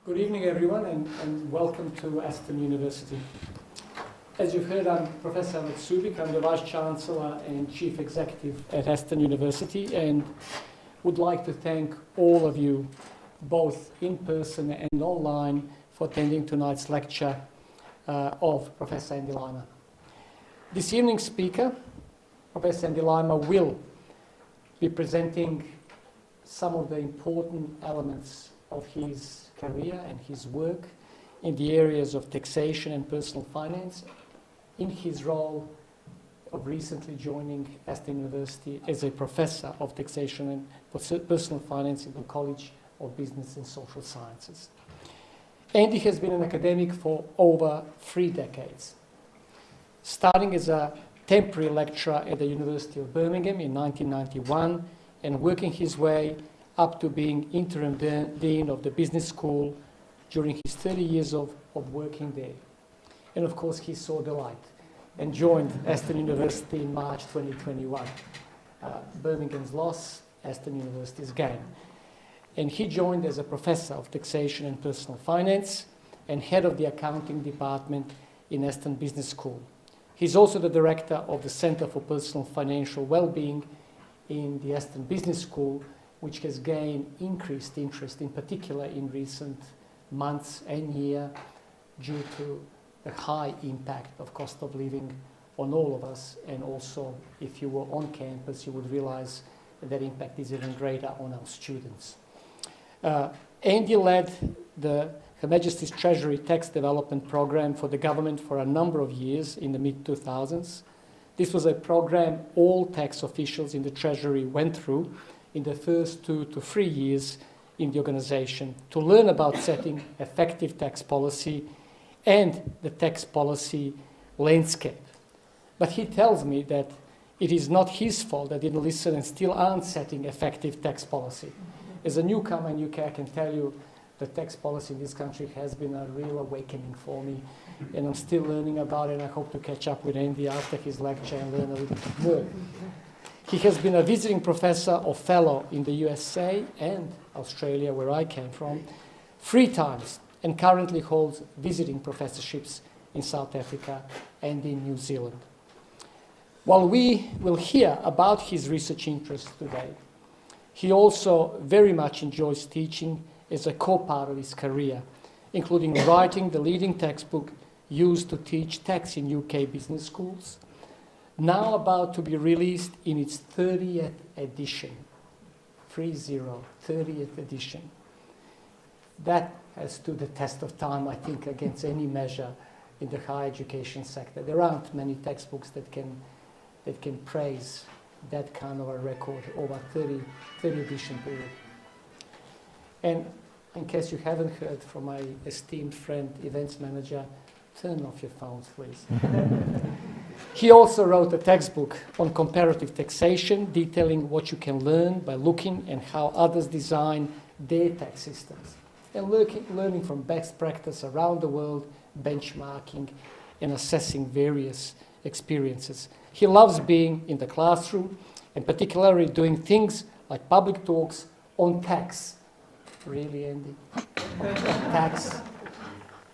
Good evening, everyone, and welcome to Aston University. As you've heard, I'm Professor Alex Subik. I'm the Vice Chancellor and Chief Executive at Aston University, and would like to thank all of you, both in person and online, for attending tonight's lecture of Professor Andy Lymer. This evening's speaker, Professor Andy Lymer, will be presenting some of the important elements of his career and his work in the areas of taxation and personal finance in his role of recently joining Aston University as a professor of taxation and personal finance in the College of Business and Social Sciences. Andy has been an academic for over 3 decades, starting as a temporary lecturer at the University of Birmingham in 1991 and working his way up to being interim dean of the business school during his 30 years of working there. And of course, he saw the light and joined Aston University in March 2021. Birmingham's loss, Aston University's gain. And he joined as a professor of taxation and personal finance and head of the accounting department in Aston Business School. He's also the director of the Center for Personal Financial Wellbeing in the Aston Business School, which has gained increased interest, in particular in recent months and year, due to the high impact of cost of living on all of us. And also, if you were on campus, you would realize that impact is even greater on our students. Andy led Her Majesty's Treasury Tax Development Program for the government for a number of years in the mid-2000s. This was a program all tax officials in the Treasury went through in the first 2 to 3 years in the organization to learn about setting effective tax policy and the tax policy landscape. But he tells me that it is not his fault that didn't listen and still aren't setting effective tax policy. As a newcomer in UK, I can tell you the tax policy in this country has been a real awakening for me, and I'm still learning about it, and I hope to catch up with Andy after his lecture and learn a little bit more. He has been a visiting professor or fellow in the USA and Australia, where I came from, 3 times, and currently holds visiting professorships in South Africa and in New Zealand. While we will hear about his research interests today, he also very much enjoys teaching as a core part of his career, including writing the leading textbook used to teach tax in UK business schools, now about to be released in its 30th edition. 30th edition. That has stood the test of time, I think, against any measure in the higher education sector. There aren't many textbooks that can praise that kind of a record over 30 edition period. And in case you haven't heard from my esteemed friend, events manager, turn off your phones, please. He also wrote a textbook on comparative taxation, detailing what you can learn by looking at how others design their tax systems, and learning from best practice around the world, benchmarking and assessing various experiences. He loves being in the classroom, and particularly doing things like public talks on tax. Really, Andy? Tax.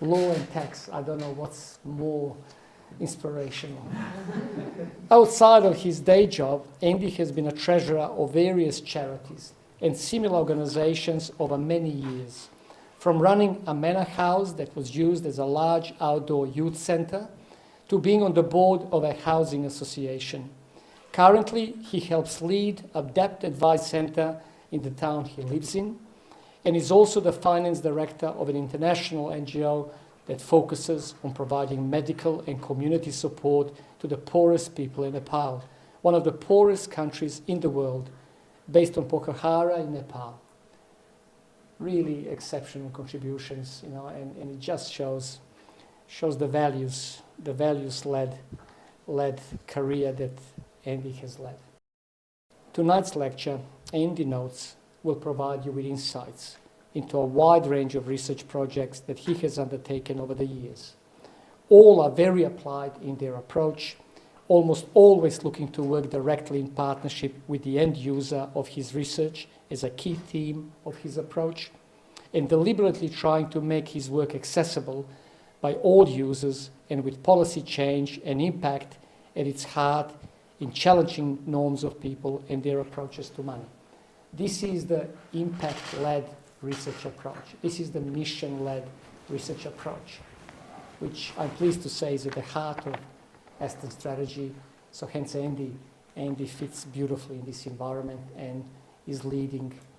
Law and tax. I don't know what's more inspirational. Outside of his day job, Andy has been a treasurer of various charities and similar organizations over many years, from running a manor house that was used as a large outdoor youth center to being on the board of a housing association. Currently, he helps lead a debt advice center in the town he lives in, and is also the finance director of an international NGO that focuses on providing medical and community support to the poorest people in Nepal, one of the poorest countries in the world, based on Pokhara in Nepal. Really exceptional contributions, and it just shows the values-led career that Andy has led. Tonight's lecture, Andy notes, will provide you with insights into a wide range of research projects that he has undertaken over the years. All are very applied in their approach, almost always looking to work directly in partnership with the end user of his research as a key theme of his approach. and deliberately trying to make his work accessible by all users and with policy change and impact at its heart in challenging norms of people and their approaches to money. This is the impact-led research approach. This is the mission-led research approach, which I'm pleased to say is at the heart of Aston's strategy. So hence Andy fits beautifully in this environment and is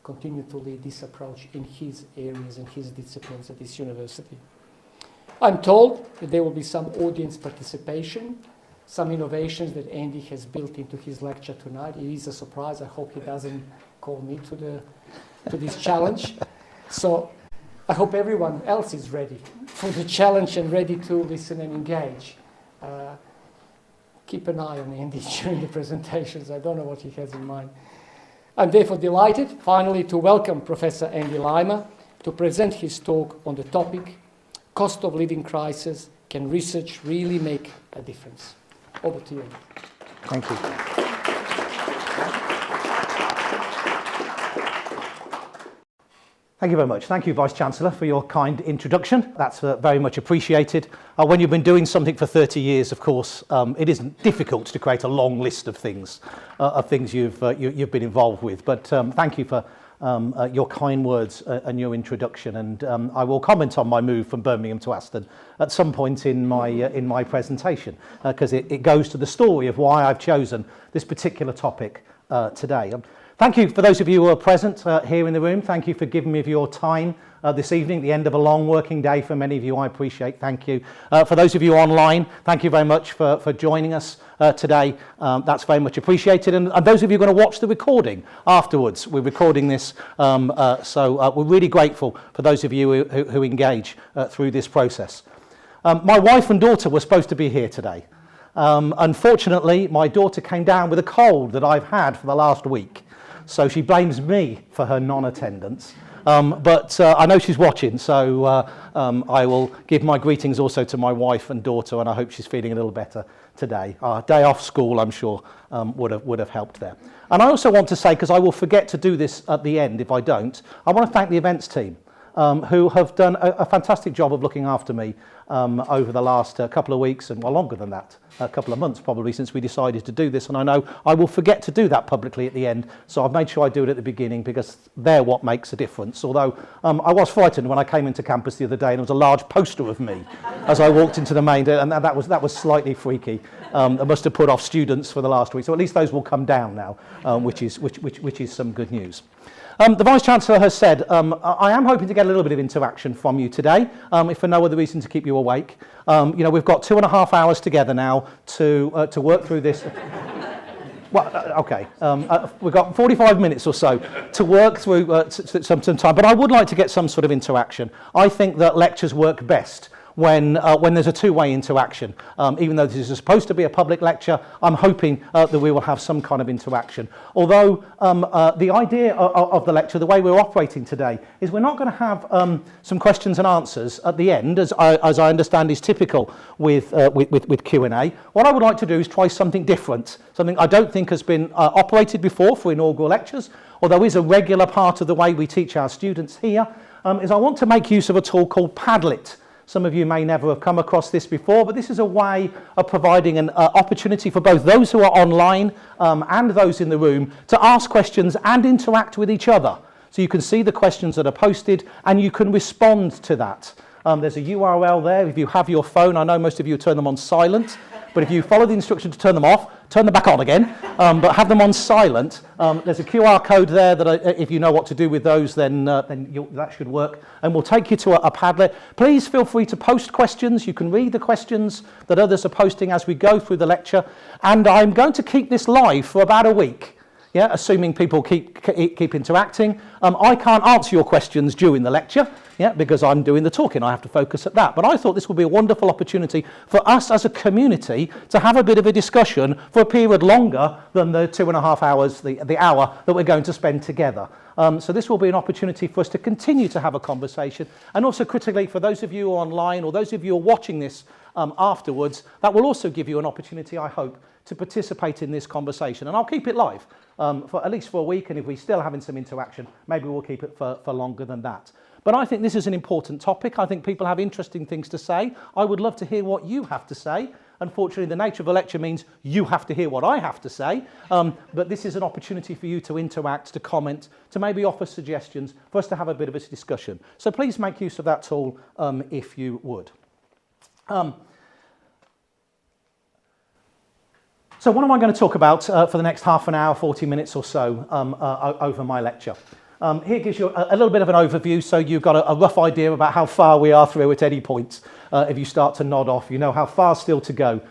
continue to lead this approach in his areas and his disciplines at this university. I'm told that there will be some audience participation, some innovations that Andy has built into his lecture tonight. It is a surprise. I hope he doesn't call me to this challenge. So I hope everyone else is ready for the challenge and ready to listen and engage. Keep an eye on Andy during the presentations. I don't know what he has in mind. I'm therefore delighted, finally, to welcome Professor Andy Lymer to present his talk on the topic, Cost of Living Crisis, Can Research Really Make a Difference? Over to you. Thank you. Thank you very much. Thank you, Vice-Chancellor, for your kind introduction. That's very much appreciated. When you've been doing something for 30 years, of course, it isn't difficult to create a long list of things you've been involved with. But thank you for your kind words and your introduction. And I will comment on my move from Birmingham to Aston at some point in my presentation, because it goes to the story of why I've chosen this particular topic today. Thank you for those of you who are present here in the room. Thank you for giving me of your time this evening, the end of a long working day for many of you. I appreciate. Thank you. For those of you online, thank you very much for joining us today. That's very much appreciated. And those of you who are going to watch the recording afterwards, we're recording this, so we're really grateful for those of you who engage through this process. My wife and daughter were supposed to be here today. Unfortunately, my daughter came down with a cold that I've had for the last week. So she blames me for her non-attendance. But I know she's watching, so I will give my greetings also to my wife and daughter, and I hope she's feeling a little better today. Our day off school, I'm sure, would have helped there. And I also want to say, because I will forget to do this at the end if I don't, I want to thank the events team, who have done a fantastic job of looking after me over the last couple of weeks, and well, longer than that, a couple of months probably, since we decided to do this. And I know I will forget to do that publicly at the end, so I've made sure I do it at the beginning, because they're what makes a difference. Although I was frightened when I came into campus the other day and there was a large poster of me as I walked into the main door, and that was slightly freaky. I must have put off students for the last week, so at least those will come down now, which is some good news. The Vice-Chancellor has said, I am hoping to get a little bit of interaction from you today, if for no other reason to keep you awake. We've got 2.5 hours together now to work through this. Well, okay, we've got 45 minutes or so to work through some time, but I would like to get some sort of interaction. I think that lectures work best when there's a two-way interaction. Even though this is supposed to be a public lecture, I'm hoping that we will have some kind of interaction. Although the idea of the lecture, the way we're operating today, is we're not going to have some questions and answers at the end, as I understand is typical with Q&A. What I would like to do is try something different, something I don't think has been operated before for inaugural lectures, although is a regular part of the way we teach our students here, is I want to make use of a tool called Padlet. Some of you may never have come across this before, but this is a way of providing an opportunity for both those who are online and those in the room to ask questions and interact with each other. So you can see the questions that are posted and you can respond to that. There's a URL there. If you have your phone, I know most of you turn them on silent, but if you follow the instruction to turn them off, turn them back on again, but have them on silent. There's a QR code there that if you know what to do with those, then that should work. And we'll take you to a Padlet. Please feel free to post questions. You can read the questions that others are posting as we go through the lecture. And I'm going to keep this live for about a week. Yeah, assuming people keep interacting. I can't answer your questions during the lecture, because I'm doing the talking. I have to focus at that. But I thought this would be a wonderful opportunity for us as a community to have a bit of a discussion for a period longer than the 2.5 hours, the hour that we're going to spend together. So this will be an opportunity for us to continue to have a conversation. And also critically, for those of you online or those of you who are watching this afterwards. That will also give you an opportunity, I hope, to participate in this conversation. And I'll keep it live for at least for a week, and if we're still having some interaction, maybe we'll keep it for longer than that. But I think this is an important topic. I think people have interesting things to say. I would love to hear what you have to say. Unfortunately, the nature of a lecture means you have to hear what I have to say. But this is an opportunity for you to interact, to comment, to maybe offer suggestions, for us to have a bit of a discussion. So please make use of that tool if you would. So what am I going to talk about for the next half an hour, 40 minutes or so over my lecture? Here gives you a little bit of an overview, so you've got a rough idea about how far we are through at any point. If you start to nod off, you know how far still to go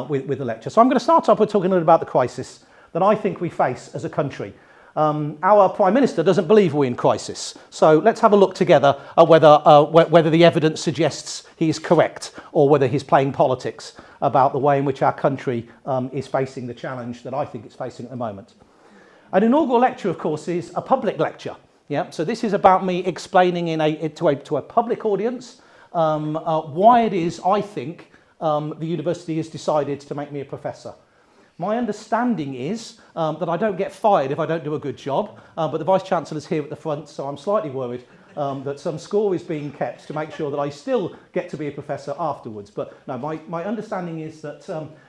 with the lecture. So I'm going to start off with talking a little about the crisis that I think we face as a country. Our Prime Minister doesn't believe we're in crisis. So let's have a look together at whether the evidence suggests he is correct or whether he's playing politics about the way in which our country is facing the challenge that I think it's facing at the moment. An inaugural lecture, of course, is a public lecture. Yeah? So this is about me explaining to a public audience why it is I think the university has decided to make me a professor. My understanding is that I don't get fired if I don't do a good job, but the Vice-Chancellor's here at the front, so I'm slightly worried that some score is being kept to make sure that I still get to be a professor afterwards. But no, my understanding is that,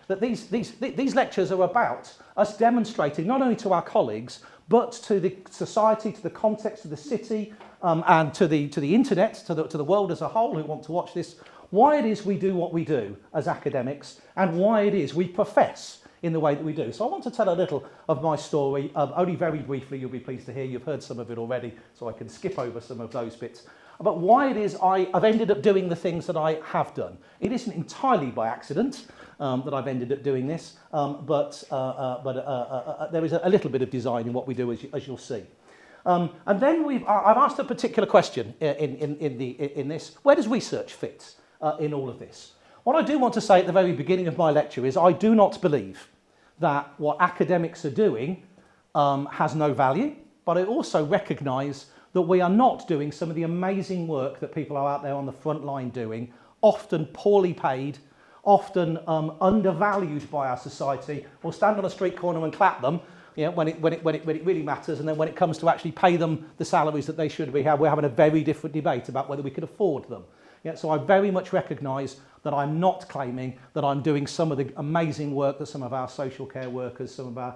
that these lectures are about us demonstrating not only to our colleagues, but to the society, to the context of the city, and to the internet, to the world as a whole who want to watch this, why it is we do what we do as academics and why it is we profess in the way that we do. So I want to tell a little of my story, only very briefly. You'll be pleased to hear. You've heard some of it already, so I can skip over some of those bits. But why it is I've ended up doing the things that I have done. It isn't entirely by accident that I've ended up doing this, but there is a little bit of design in what we do, as you'll see. And then I've asked a particular question in this. Where does research fit in all of this? What I do want to say at the very beginning of my lecture is I do not believe that what academics are doing has no value, but I also recognise that we are not doing some of the amazing work that people are out there on the front line doing, often poorly paid, often undervalued by our society. We'll stand on a street corner and clap them, you know, when it really matters, and then when it comes to actually pay them the salaries that they should be, we're having a very different debate about whether we could afford them. Yeah, so I very much recognise that I'm not claiming that I'm doing some of the amazing work that some of our social care workers, some of our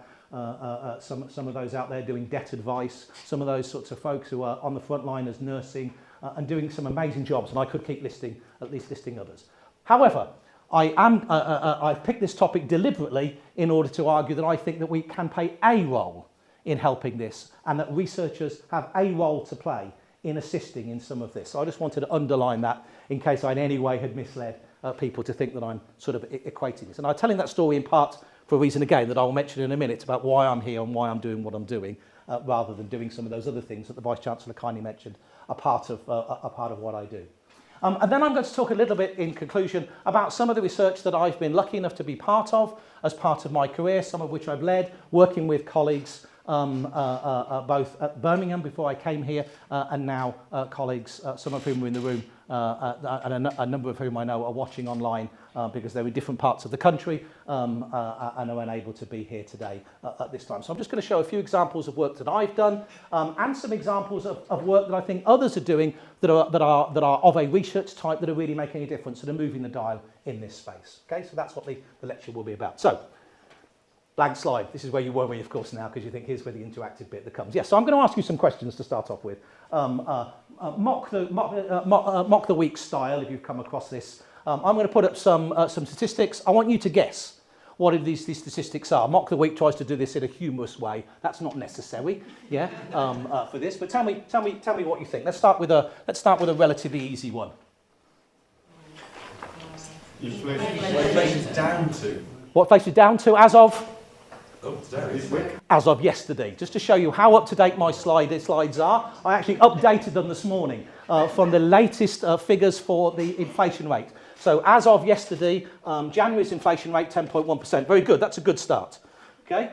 some of those out there doing debt advice, some of those sorts of folks who are on the front line as nursing and doing some amazing jobs, and I could keep listing others. However, I've picked this topic deliberately in order to argue that I think that we can play a role in helping this, and that researchers have a role to play in assisting in some of this. So I just wanted to underline that in case I in any way had misled people to think that I'm sort of equating this. And I'm telling that story in part for a reason, again, that I'll mention in a minute about why I'm here and why I'm doing what I'm doing, rather than doing some of those other things that the Vice-Chancellor kindly mentioned are part of what I do. And then I'm going to talk a little bit in conclusion about some of the research that I've been lucky enough to be part of as part of my career, some of which I've led, working with colleagues both at Birmingham before I came here and now colleagues, some of whom are in the room and a number of whom I know are watching online because they're in different parts of the country and are unable to be here today at this time. So I'm just going to show a few examples of work that I've done and some examples of work that I think others are doing that are of a research type that are really making a difference and are moving the dial in this space. Okay, so that's what the lecture will be about. So, blank slide. This is where you worry, of course, now, because you think here's where the interactive bit that comes. Yes, so I'm going to ask you some questions to start off with. Mock the week style, if you've come across this. I'm going to put up some statistics. I want you to guess what these statistics are. Mock the week tries to do this in a humorous way. That's not necessary, yeah, for this. But tell me what you think. Let's start with a relatively easy one. Inflation down to. What inflation is down to as of? This week. As of yesterday. Just to show you how up-to-date my slides are, I actually updated them this morning from the latest figures for the inflation rate. So as of yesterday, January's inflation rate 10.1%. Very good, that's a good start. Okay?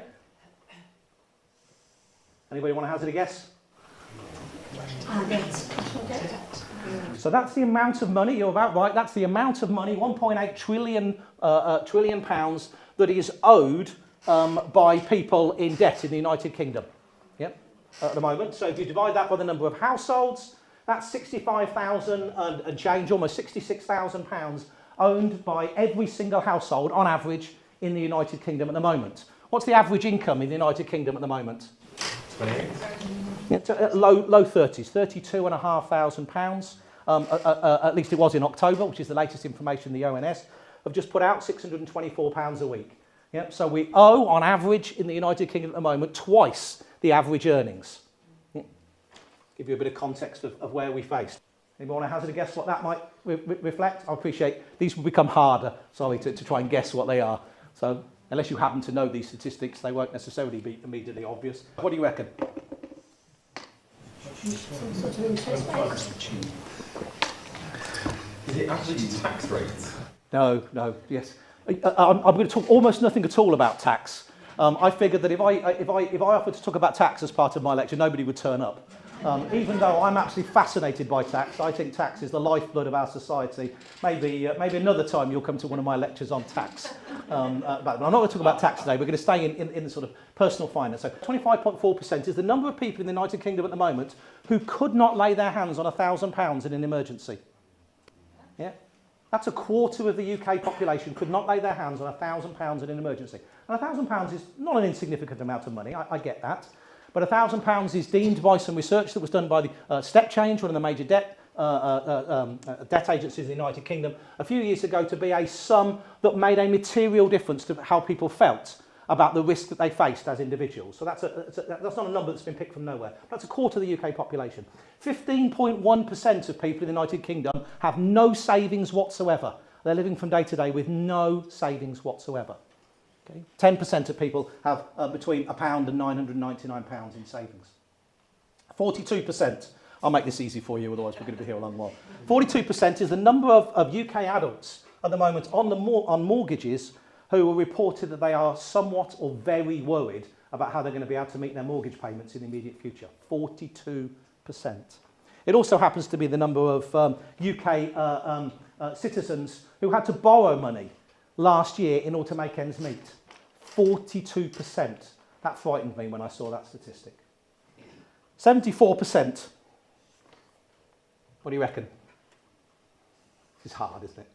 Anybody want to hazard a guess? So that's the amount of money, you're about right, that's the amount of money, 1.8 trillion pounds, that is owed by people in debt in the United Kingdom. Yep, at the moment. So if you divide that by the number of households, that's 65,000 and change, almost 66,000 pounds owned by every single household on average in the United Kingdom at the moment. What's the average income in the United Kingdom at the moment? 28. Yeah, low 30s, £32,500. At least it was in October, which is the latest information the ONS have just put out, £624 a week. Yep, so we owe, on average, in the United Kingdom at the moment, twice the average earnings. Yep. Give you a bit of context of where we faced. Anyone want to hazard a guess what that might reflect? I appreciate these will become harder, sorry, to try and guess what they are. So unless you happen to know these statistics, they won't necessarily be immediately obvious. What do you reckon? Is it actually tax rates? No, yes. I'm going to talk almost nothing at all about tax. I figured that if I offered to talk about tax as part of my lecture, nobody would turn up. Even though I'm absolutely fascinated by tax, I think tax is the lifeblood of our society. Maybe another time you'll come to one of my lectures on tax. But I'm not going to talk about tax today. We're going to stay in the sort of personal finance. So 25.4% is the number of people in the United Kingdom at the moment who could not lay their hands on £1,000 in an emergency. Yeah, that's a quarter of the UK population could not lay their hands on £1,000 in an emergency. And £1,000 is not an insignificant amount of money. I get that. But £1,000 is deemed by some research that was done by the Step Change, one of the major debt agencies in the United Kingdom, a few years ago to be a sum that made a material difference to how people felt about the risk that they faced as individuals. So that's not a number that's been picked from nowhere. That's a quarter of the UK population. 15.1% of people in the United Kingdom have no savings whatsoever. They're living from day to day with no savings whatsoever. Okay. 10% of people have between £1 and £999 in savings. 42%, I'll make this easy for you, otherwise we're going to be here a long while. 42% is the number of UK adults at the moment on mortgages who are reported that they are somewhat or very worried about how they're going to be able to meet their mortgage payments in the immediate future. 42%. It also happens to be the number of UK citizens who had to borrow money last year in order to make ends meet. 42%. That frightened me when I saw that statistic. 74%. What do you reckon? This is hard, isn't it?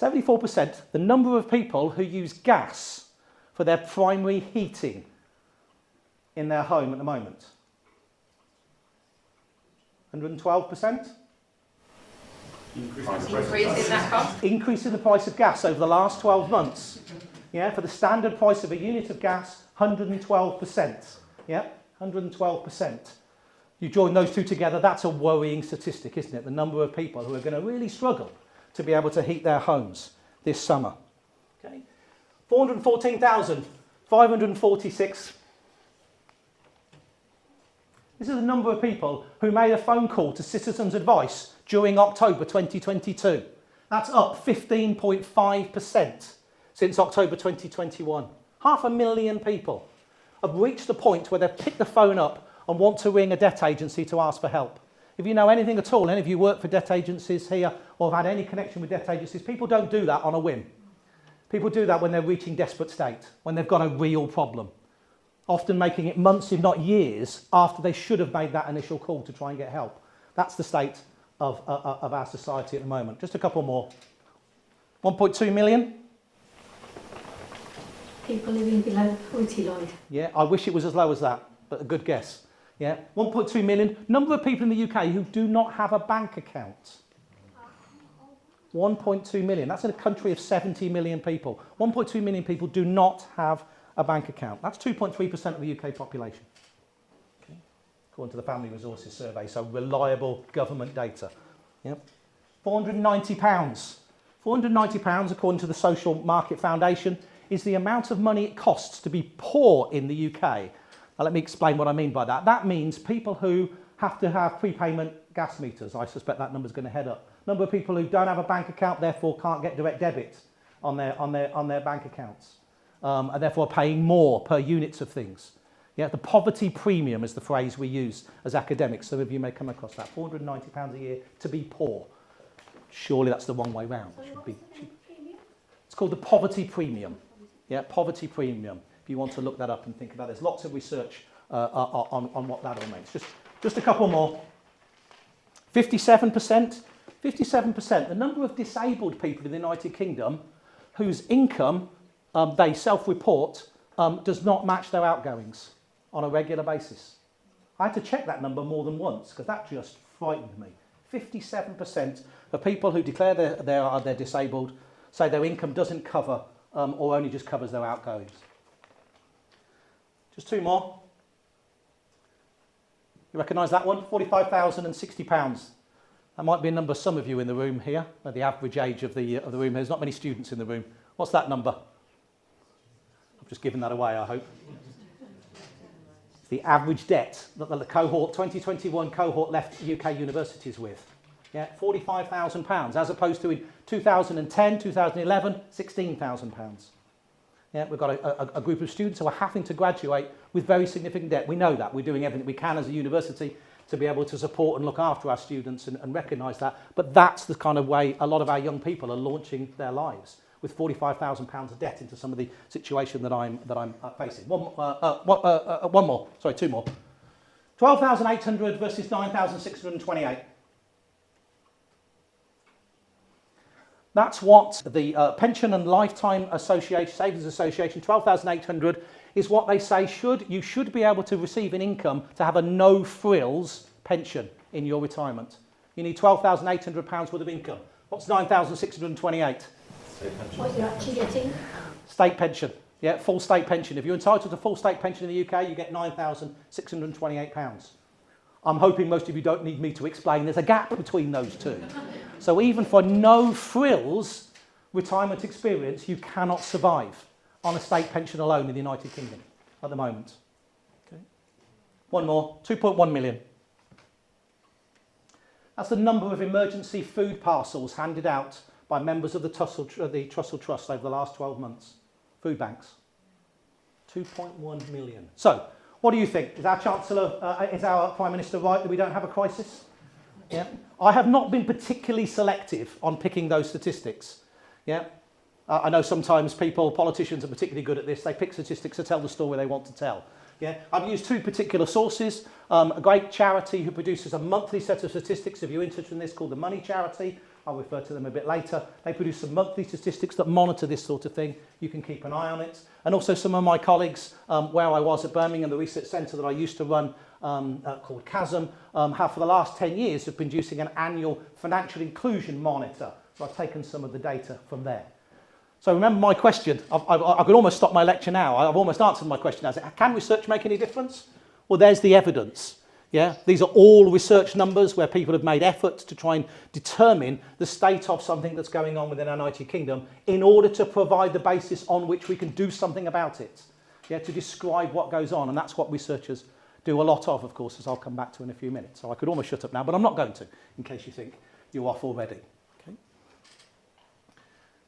74%, the number of people who use gas for their primary heating in their home at the moment. 112%? Increase in that cost? Increase in the price of gas over the last 12 months. Yeah, for the standard price of a unit of gas, 112%. Yeah, 112%. You join those two together, that's a worrying statistic, isn't it? The number of people who are going to really struggle to be able to heat their homes this summer. Okay, 414,546. This is the number of people who made a phone call to Citizens Advice during October 2022. That's up 15.5% since October 2021. 500,000 people have reached the point where they've picked the phone up and want to ring a debt agency to ask for help. If you know anything at all, any of you work for debt agencies here or have had any connection with debt agencies, people don't do that on a whim. People do that when they're reaching desperate state, when they've got a real problem. Often making it months, if not years, after they should have made that initial call to try and get help. That's the state of our society at the moment. Just a couple more. 1.2 million. People living below poverty line. Yeah, I wish it was as low as that, but a good guess. Yeah, 1.2 million. Number of people in the UK who do not have a bank account. 1.2 million. That's in a country of 70 million people. 1.2 million people do not have a bank account. That's 2.3% of the UK population. Okay. According to the Family Resources Survey, so reliable government data. Yep. £490. £490, according to the Social Market Foundation, is the amount of money it costs to be poor in the UK. Now, let me explain what I mean by that. That means people who have to have prepayment gas meters. I suspect that number's going to head up. Number of people who don't have a bank account, therefore can't get direct debit on their bank accounts, and therefore paying more per units of things. Yeah, the poverty premium is the phrase we use as academics. Some of you may come across that. £490 a year to be poor. Surely that's the wrong way round. So It should what's be the name of premium? It's called the poverty premium. Yeah, poverty premium. If you want to look that up and think about it. There's lots of research on what that all means. Just a couple more. 57%. 57%. The number of disabled people in the United Kingdom whose income they self-report does not match their outgoings on a regular basis. I had to check that number more than once because that just frightened me. 57% of people who declare they're disabled say their income doesn't cover or only just covers their outgoings. Just two more. You recognise that one? £45,060. That might be a number some of you in the room here. The average age of the room. There's not many students in the room. What's that number? I've just given that away, I hope. It's the average debt that the cohort 2021 cohort left UK universities with. Yeah, £45,000 as opposed to in 2010, 2011, £16,000. Yeah, we've got a group of students who are having to graduate with very significant debt. We know that. We're doing everything we can as a university to be able to support and look after our students and recognise that. But that's the kind of way a lot of our young people are launching their lives, with £45,000 of debt into some of the situation that I'm facing. One more. Sorry, two more. 12,800 versus 9,628. That's what the Pension and Lifetime Association, Savings Association, 12,800 is what they say you should be able to receive an income to have a no-frills pension in your retirement. You need £12,800 worth of income. What's 9,628? What you're actually getting? State pension. Yeah, full state pension. If you're entitled to full state pension in the UK, you get £9,628. I'm hoping most of you don't need me to explain there's a gap between those two. So even for no frills retirement experience, you cannot survive on a state pension alone in the United Kingdom at the moment. Okay. One more, 2.1 million. That's the number of emergency food parcels handed out by members of the Trussell Trust over the last 12 months. Food banks. 2.1 million. So, what do you think? Is our Chancellor, is our Prime Minister right that we don't have a crisis? Yeah. I have not been particularly selective on picking those statistics. Yeah. I know sometimes politicians are particularly good at this. They pick statistics to tell the story they want to tell. Yeah. I've used two particular sources. A great charity who produces a monthly set of statistics, if you're interested in this, called the Money Charity. I'll refer to them a bit later. They produce some monthly statistics that monitor this sort of thing. You can keep an eye on it. And also some of my colleagues, where I was at Birmingham, the research centre that I used to run, called CHASM, have for the last 10 years have been producing an annual financial inclusion monitor. So I've taken some of the data from there. So remember my question. I could almost stop my lecture now. I've almost answered my question as, can research make any difference? Well, there's the evidence. Yeah, these are all research numbers where people have made efforts to try and determine the state of something that's going on within our United Kingdom in order to provide the basis on which we can do something about it. Yeah, to describe what goes on, and that's what researchers do a lot of course, as I'll come back to in a few minutes. So I could almost shut up now, but I'm not going to, in case you think you're off already. Okay.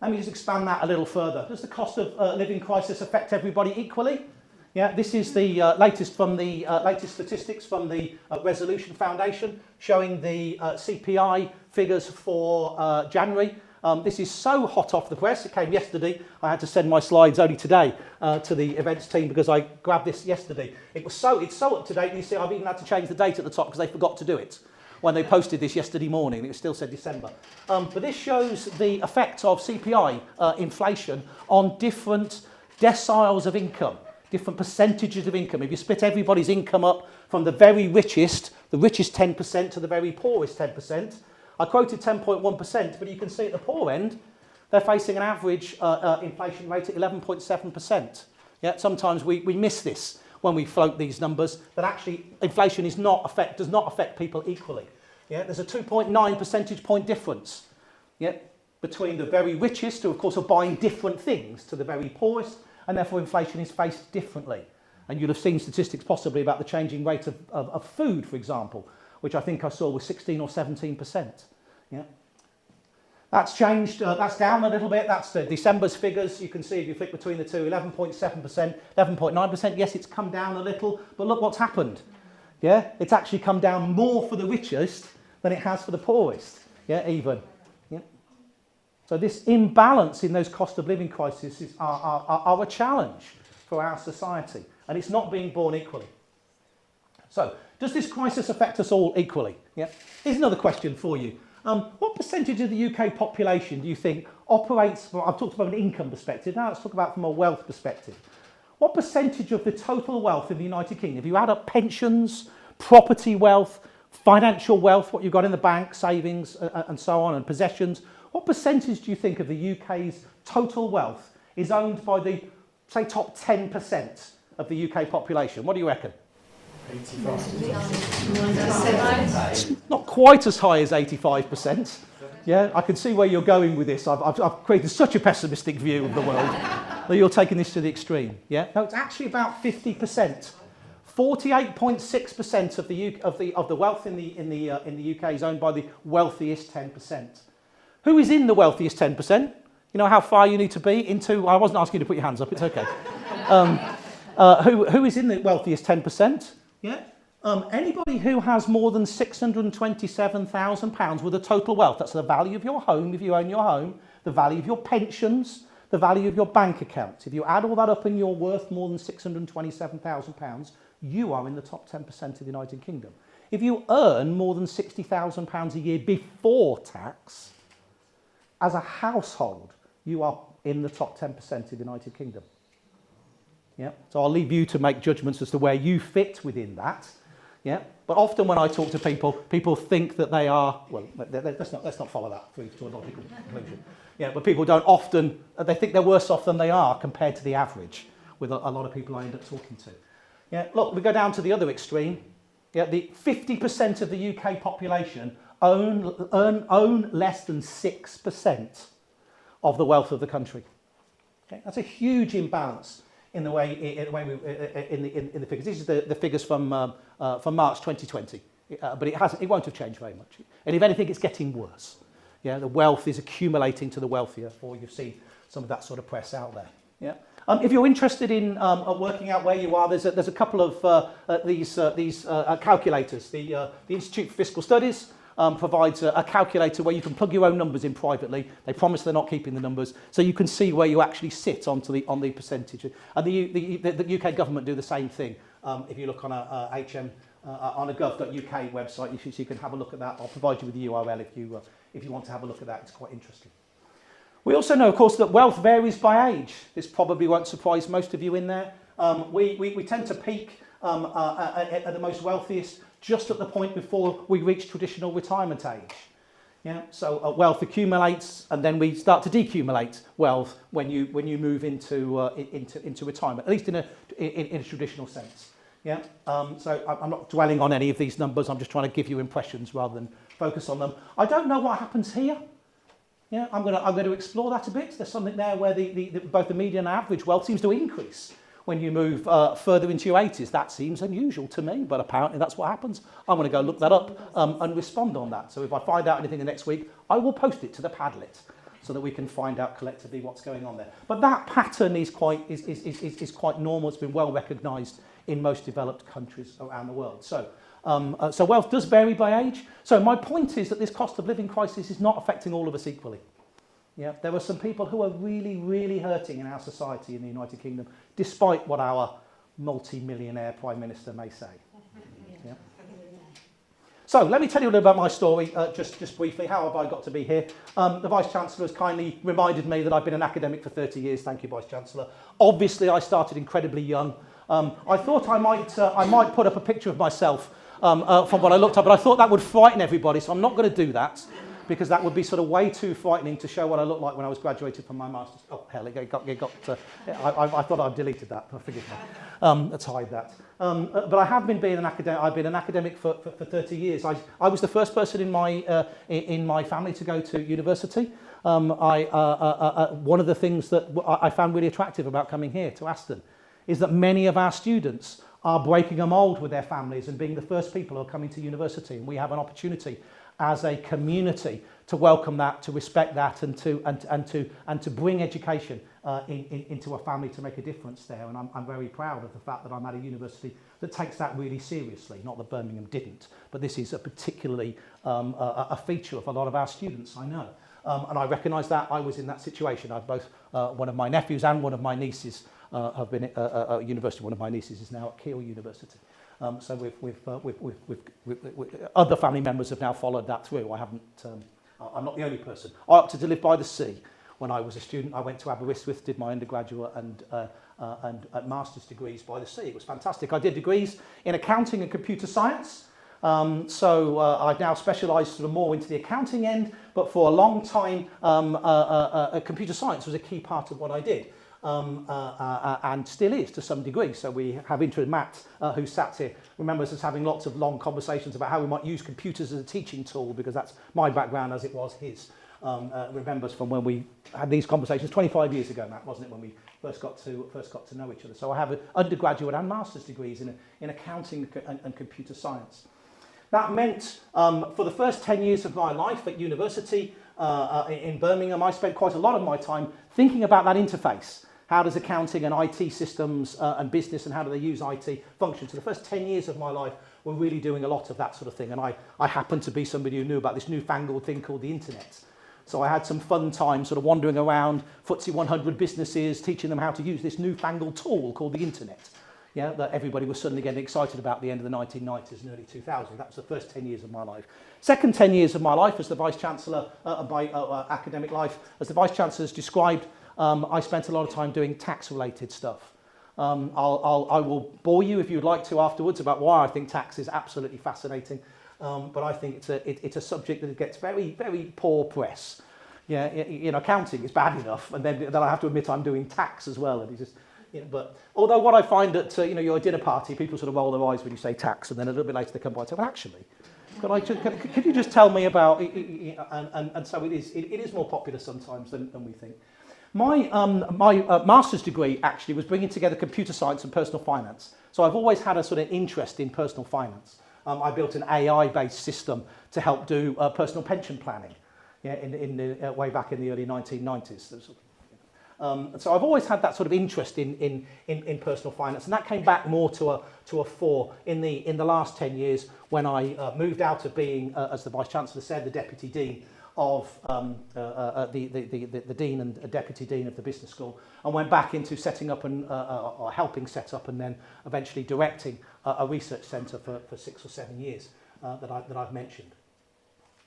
Let me just expand that a little further. Does the cost of living crisis affect everybody equally? Yeah, this is the latest statistics from the Resolution Foundation showing the CPI figures for January. This is so hot off the press. It came yesterday. I had to send my slides only today to the events team because I grabbed this yesterday. It's so up to date. You see, I've even had to change the date at the top because they forgot to do it when they posted this yesterday morning. It still said December. But this shows the effect of CPI inflation on different deciles of income. Different percentages of income. If you split everybody's income up from the very richest, the richest 10% to the very poorest 10%, I quoted 10.1%, but you can see at the poor end, they're facing an average inflation rate at 11.7%. Yeah, sometimes we miss this when we float these numbers, that actually inflation does not affect people equally. Yeah, there's a 2.9 percentage point difference. Yeah, between the very richest, who of course are buying different things, to the very poorest, and therefore inflation is faced differently. And you'll have seen statistics possibly about the changing rate of food, for example, which I think I saw was 16 or 17%. Yeah? That's changed, that's down a little bit. That's December's figures. You can see if you flick between the two, 11.7%, 11.9%. Yes, it's come down a little, but look what's happened. Yeah, it's actually come down more for the richest than it has for the poorest. Yeah, even. Yeah. So this imbalance in those cost of living crises are a challenge for our society, and it's not being borne equally. So, does this crisis affect us all equally? Yeah. Here's another question for you. What percentage of the UK population do you think operates, well, I've talked about an income perspective, now let's talk about from a wealth perspective. What percentage of the total wealth in the United Kingdom, if you add up pensions, property wealth, financial wealth, what you've got in the bank, savings and so on, and possessions, what percentage do you think of the UK's total wealth is owned by the, say, top 10% of the UK population? What do you reckon? 85%. Not quite as high as 85%. Yeah, I can see where you're going with this. I've created such a pessimistic view of the world that you're taking this to the extreme. Yeah, no, it's actually about 50%. 48.6% of the wealth in the UK is owned by the wealthiest 10%. Who is in the wealthiest 10%? You know how far you need to be into. I wasn't asking you to put your hands up. It's okay. Who is in the wealthiest 10%? Yeah. Anybody who has more than £627,000 worth of total wealth, that's the value of your home if you own your home, the value of your pensions, the value of your bank account. If you add all that up and you're worth more than £627,000, you are in the top 10% of the United Kingdom. If you earn more than £60,000 a year before tax, as a household, you are in the top 10% of the United Kingdom. Yeah. So I'll leave you to make judgments as to where you fit within that. Yeah. But often when I talk to people, people think that they are, well, let's not follow that through to a logical conclusion. Yeah, but people don't often, they think they're worse off than they are compared to the average with a lot of people I end up talking to. Yeah. Look, we go down to the other extreme. Yeah, the 50% of the UK population own less than 6% of the wealth of the country. Okay. That's a huge imbalance in the figures. This is the figures from March 2020, but it won't have changed very much. And if anything, it's getting worse. Yeah, the wealth is accumulating to the wealthier, or you've seen some of that sort of press out there. Yeah. If you're interested in working out where you are, there's a couple of these calculators. The Institute for Fiscal Studies provides a calculator where you can plug your own numbers in privately. They promise they're not keeping the numbers, so you can see where you actually sit on the percentage. And the UK government do the same thing. If you look on a gov.uk website, you can have a look at that. I'll provide you with the URL if you want to have a look at that. It's quite interesting. We also know, of course, that wealth varies by age. This probably won't surprise most of you in there. We tend to peak at the most wealthiest just at the point before we reach traditional retirement age. Yeah, so wealth accumulates, and then we start to decumulate wealth when you move into retirement, at least in a traditional sense. Yeah, so I'm not dwelling on any of these numbers. I'm just trying to give you impressions rather than focus on them. I don't know what happens here. Yeah, I'm going to explore that a bit. There's something there where both the median and average wealth seems to increase when you move further into your 80s. That seems unusual to me, but apparently that's what happens. I'm going to go look that up and respond on that. So if I find out anything the next week, I will post it to the Padlet so that we can find out collectively what's going on there. But that pattern is quite normal. It's been well recognised in most developed countries around the world. So wealth does vary by age. So my point is that this cost of living crisis is not affecting all of us equally. Yeah, there are some people who are really, really hurting in our society in the United Kingdom, despite what our multi-millionaire Prime Minister may say. Yeah. So let me tell you a little about my story, just briefly. How have I got to be here? The Vice-Chancellor has kindly reminded me that I've been an academic for 30 years. Thank you, Vice-Chancellor. Obviously, I started incredibly young. I thought I might put up a picture of myself from what I looked at, but I thought that would frighten everybody, so I'm not going to do that, because that would be sort of way too frightening to show what I looked like when I was graduated from my master's. Oh, hell, I thought I'd deleted that. Forgive me. Let's hide that. But I have been an academic. I've been an academic for 30 years. I was the first person in my family to go to university. One of the things that I found really attractive about coming here to Aston is that many of our students are breaking a mould with their families and being the first people who are coming to university. And we have an opportunity as a community to welcome that, to respect that, and to bring education into a family to make a difference there. And I'm very proud of the fact that I'm at a university that takes that really seriously. Not that Birmingham didn't, but this is a particularly a feature of a lot of our students, I know. And I recognise that. I was in that situation. I've both one of my nephews and one of my nieces have been at university. One of my nieces is now at Keele University. So other family members have now followed that through. I'm not the only person. I opted to live by the sea. When I was a student, I went to Aberystwyth, did my undergraduate and master's degrees by the sea. It was fantastic. I did degrees in accounting and computer science. I've now specialised sort of more into the accounting end, but for a long time, computer science was a key part of what I did. And still is to some degree. So we have interim Matt, who sat here, remembers us having lots of long conversations about how we might use computers as a teaching tool, because that's my background as it was his. Remembers from when we had these conversations 25 years ago, Matt, wasn't it, when we first got to know each other. So I have undergraduate and master's degrees in accounting and computer science. That meant for the first 10 years of my life at university in Birmingham, I spent quite a lot of my time thinking about that interface. How does accounting and IT systems and business, and how do they use IT function? So the first 10 years of my life were really doing a lot of that sort of thing. And I happened to be somebody who knew about this newfangled thing called the internet. So I had some fun time sort of wandering around FTSE 100 businesses, teaching them how to use this newfangled tool called the internet. Yeah, that everybody was suddenly getting excited about at the end of the 1990s and early 2000s. That was the first 10 years of my life. Second 10 years of my life as the Vice-Chancellor of my academic life, as the Vice-Chancellor has described, I spent a lot of time doing tax-related stuff. I will bore you if you'd like to afterwards about why I think tax is absolutely fascinating, but I think it's a subject that gets very, very poor press. Yeah, accounting is bad enough, and then I have to admit I'm doing tax as well, and it's just... but although what I find at you're a dinner party, people sort of roll their eyes when you say tax, and then a little bit later they come by and say, well, actually, could you just tell me about? And so it is more popular sometimes than we think. My master's degree actually was bringing together computer science and personal finance. So I've always had a sort of interest in personal finance. I built an AI-based system to help do personal pension planning. Yeah, way back in the early 1990s. So I've always had that sort of interest in personal finance, and that came back more to a fore in the last 10 years when I moved out of being, as the Vice-Chancellor said, the Deputy Dean of the Dean and Deputy Dean of the Business School, and went back into setting up or helping set up and then eventually directing a research centre for 6 or 7 years that I've mentioned.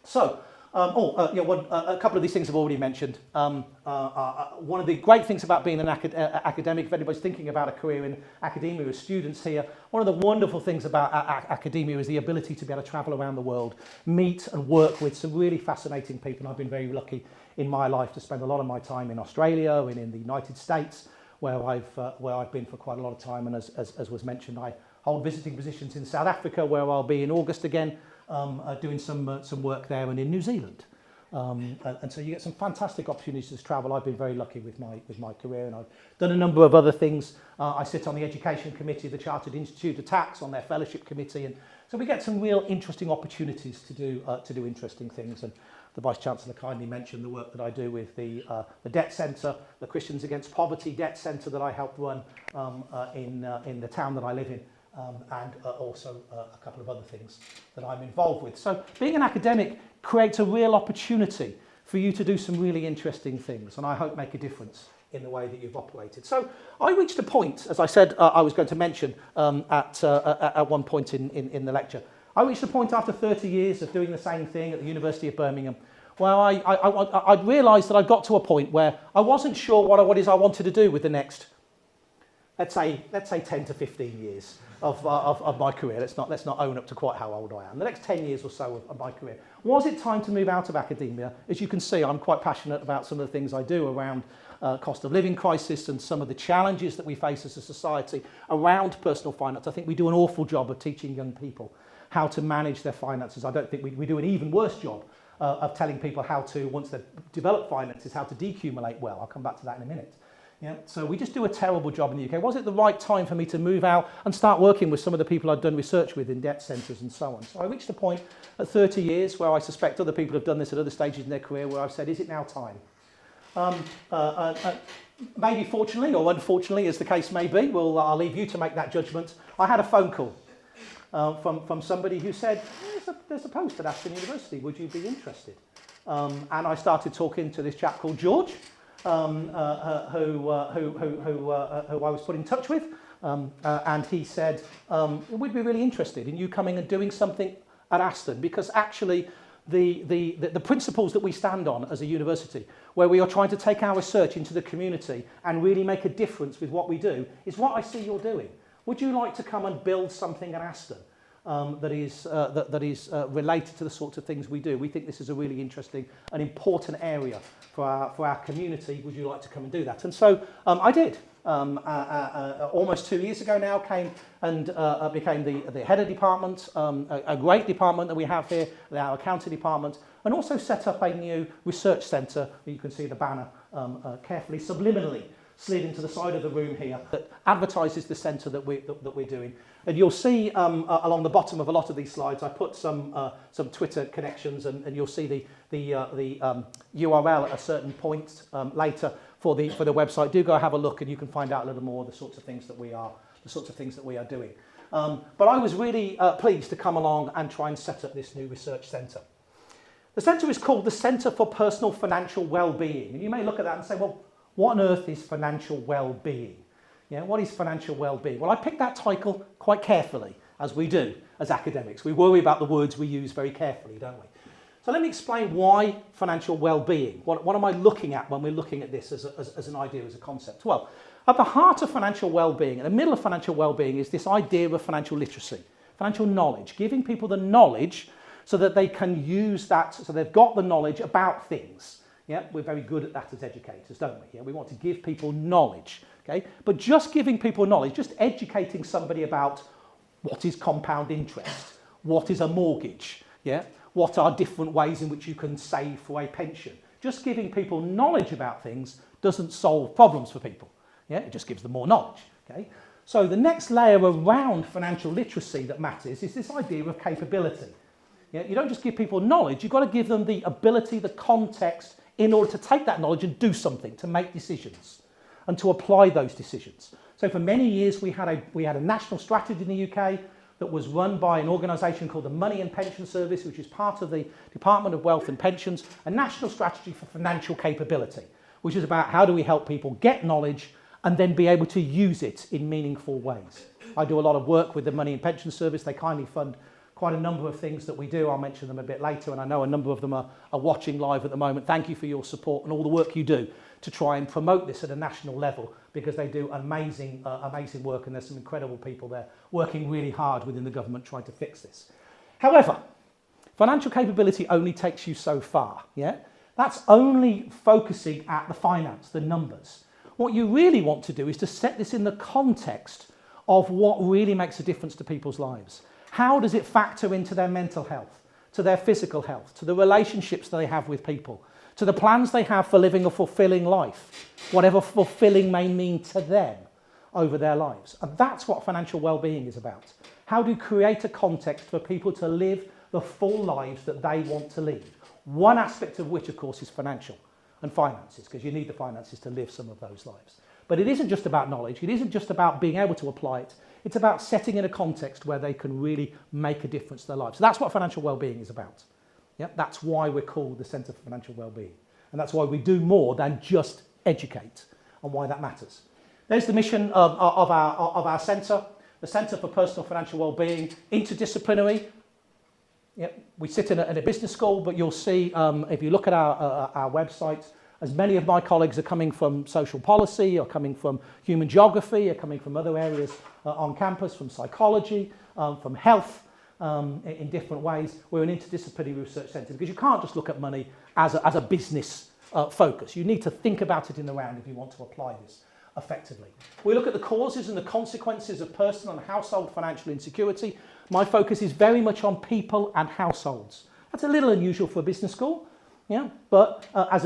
So. A couple of these things I've already mentioned. One of the great things about being an academic, if anybody's thinking about a career in academia as students here, one of the wonderful things about academia is the ability to be able to travel around the world, meet and work with some really fascinating people. And I've been very lucky in my life to spend a lot of my time in Australia and in the United States, where I've been for quite a lot of time. And as was mentioned, I hold visiting positions in South Africa, where I'll be in August again. Doing some work there, and in New Zealand, and so you get some fantastic opportunities to travel. I've been very lucky with my career, and I've done a number of other things. I sit on the Education Committee of the Chartered Institute of Tax, on their Fellowship Committee, and so we get some real interesting opportunities to do interesting things. And the Vice-Chancellor kindly mentioned the work that I do with the Debt Centre, the Christians Against Poverty Debt Centre that I helped run in the town that I live in. And also a couple of other things that I'm involved with. So being an academic creates a real opportunity for you to do some really interesting things, and I hope make a difference in the way that you've operated. So I reached a point, as I said I was going to mention at one point in the lecture, I reached a point after 30 years of doing the same thing at the University of Birmingham, where I'd realised that I'd got to a point where I wasn't sure what it is I wanted to do with the next, let's say 10 to 15 years of my career. Let's not own up to quite how old I am. The next 10 years or so of my career. Was it time to move out of academia? As you can see, I'm quite passionate about some of the things I do around cost of living crisis and some of the challenges that we face as a society around personal finance. I think we do an awful job of teaching young people how to manage their finances. I don't think we do an even worse job of telling people how to, once they've developed finances, how to decumulate well. I'll come back to that in a minute. Yeah, so we just do a terrible job in the UK. Was it the right time for me to move out and start working with some of the people I'd done research with in debt centres and so on? So I reached a point at 30 years where I suspect other people have done this at other stages in their career where I've said, is it now time? Maybe fortunately or unfortunately, as the case may be, I'll leave you to make that judgment. I had a phone call from somebody who said, there's a post at Aston University, would you be interested? And I started talking to this chap called George, who I was put in touch with, and he said, we'd be really interested in you coming and doing something at Aston, because actually the principles that we stand on as a university, where we are trying to take our research into the community and really make a difference with what we do, is what I see you're doing. Would you like to come and build something at Aston that is related to the sorts of things we do? We think this is a really interesting and important area for our community. Would you like to come and do that? And so I did. Almost 2 years ago now, came and became the head of department, a great department that we have here, our accounting department, and also set up a new research centre. You can see the banner carefully, subliminally slid into the side of the room here, that advertises the centre that we're doing. And you'll see along the bottom of a lot of these slides, I put some Twitter connections, and you'll see the URL at a certain point later for the website. Do go have a look, and you can find out a little more of the sorts of things that we are doing. But I was really pleased to come along and try and set up this new research centre. The centre is called the Centre for Personal Financial Wellbeing, and you may look at that and say, well, what on earth is financial well-being? Yeah, what is financial well-being? Well, I picked that title quite carefully, as we do as academics. We worry about the words we use very carefully, don't we? So let me explain why financial well-being. What am I looking at when we're looking at this as an idea, as a concept? Well, at the heart of financial well-being, in the middle of financial well-being, is this idea of financial literacy, financial knowledge, giving people the knowledge so that they can use that, so they've got the knowledge about things. Yeah, we're very good at that as educators, don't we? Yeah, we want to give people knowledge, okay? But just giving people knowledge, just educating somebody about what is compound interest, what is a mortgage, yeah? What are different ways in which you can save for a pension. Just giving people knowledge about things doesn't solve problems for people. Yeah, it just gives them more knowledge, okay? So the next layer around financial literacy that matters is this idea of capability. Yeah, you don't just give people knowledge, you've got to give them the ability, the context, in order to take that knowledge and do something, to make decisions and to apply those decisions. So for many years we had a national strategy in the UK that was run by an organisation called the Money and Pension Service, which is part of the Department of Wealth and Pensions, a national strategy for financial capability, which is about how do we help people get knowledge and then be able to use it in meaningful ways. I do a lot of work with the Money and Pension Service. They kindly fund quite a number of things that we do. I'll mention them a bit later, and I know a number of them are watching live at the moment. Thank you for your support and all the work you do to try and promote this at a national level, because they do amazing work, and there's some incredible people there working really hard within the government trying to fix this. However, financial capability only takes you so far. Yeah, that's only focusing at the finance, the numbers. What you really want to do is to set this in the context of what really makes a difference to people's lives. How does it factor into their mental health, to their physical health, to the relationships that they have with people, to the plans they have for living a fulfilling life, whatever fulfilling may mean to them over their lives? And that's what financial well-being is about. How do you create a context for people to live the full lives that they want to live? One aspect of which, of course, is financial and finances, because you need the finances to live some of those lives. But it isn't just about knowledge. It isn't just about being able to apply it. It's about setting in a context where they can really make a difference to their lives. So that's what financial well-being is about. Yeah? That's why we're called the Centre for Financial Wellbeing. And that's why we do more than just educate, and why that matters. There's the mission of our centre, the Centre for Personal Financial Wellbeing, interdisciplinary. Yeah, we sit in a business school, but you'll see, if you look at our website, as many of my colleagues are coming from social policy, or coming from human geography, or coming from other areas on campus, from psychology, from health, in different ways. We're an interdisciplinary research centre, because you can't just look at money as a business focus. You need to think about it in the round if you want to apply this effectively. We look at the causes and the consequences of personal and household financial insecurity. My focus is very much on people and households. That's a little unusual for a business school. Yeah, but as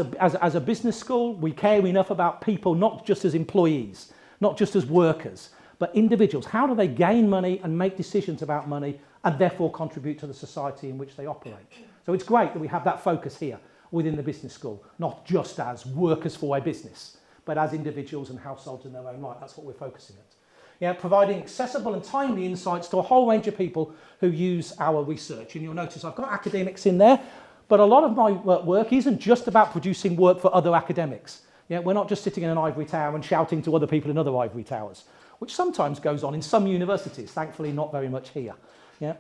a business school, we care enough about people, not just as employees, not just as workers, but individuals. How do they gain money and make decisions about money and therefore contribute to the society in which they operate? So it's great that we have that focus here within the business school, not just as workers for a business, but as individuals and households in their own right. That's what we're focusing at. Yeah, providing accessible and timely insights to a whole range of people who use our research. And you'll notice I've got academics in there, but a lot of my work isn't just about producing work for other academics. Yeah, we're not just sitting in an ivory tower and shouting to other people in other ivory towers, which sometimes goes on in some universities, thankfully not very much here. Yeah.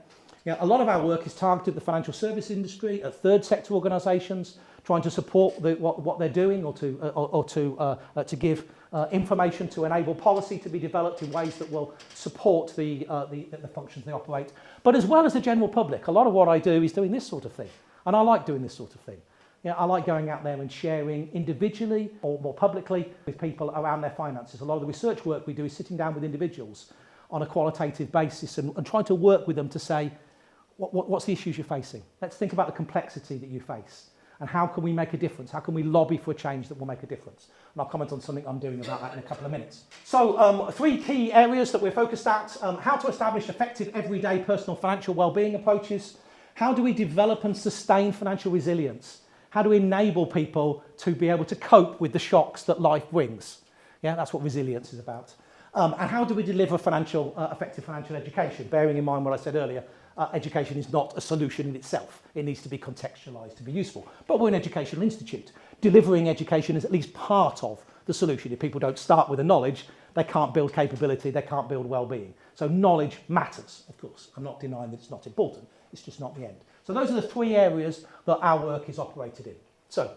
Yeah, a lot of our work is targeted at the financial service industry, at third sector organisations, trying to support what they're doing or to give information to enable policy to be developed in ways that will support the functions they operate. But as well as the general public, a lot of what I do is doing this sort of thing. And I like doing this sort of thing. Yeah, I like going out there and sharing individually or more publicly with people around their finances. A lot of the research work we do is sitting down with individuals on a qualitative basis and trying to work with them to say, what's the issues you're facing? Let's think about the complexity that you face and how can we make a difference? How can we lobby for a change that will make a difference? And I'll comment on something I'm doing about that in a couple of minutes. So 3 key areas that we're focused at: how to establish effective everyday personal financial well-being approaches, how do we develop and sustain financial resilience, how do we enable people to be able to cope with the shocks that life brings? Yeah, that's what resilience is about. And how do we deliver effective financial education, bearing in mind what I said earlier, education is not a solution in itself. It needs to be contextualised to be useful. But we're an educational institute. Delivering education is at least part of the solution. If people don't start with the knowledge, they can't build capability, they can't build well-being. So knowledge matters, of course. I'm not denying that it's not important. It's just not the end. So those are the 3 areas that our work is operated in. So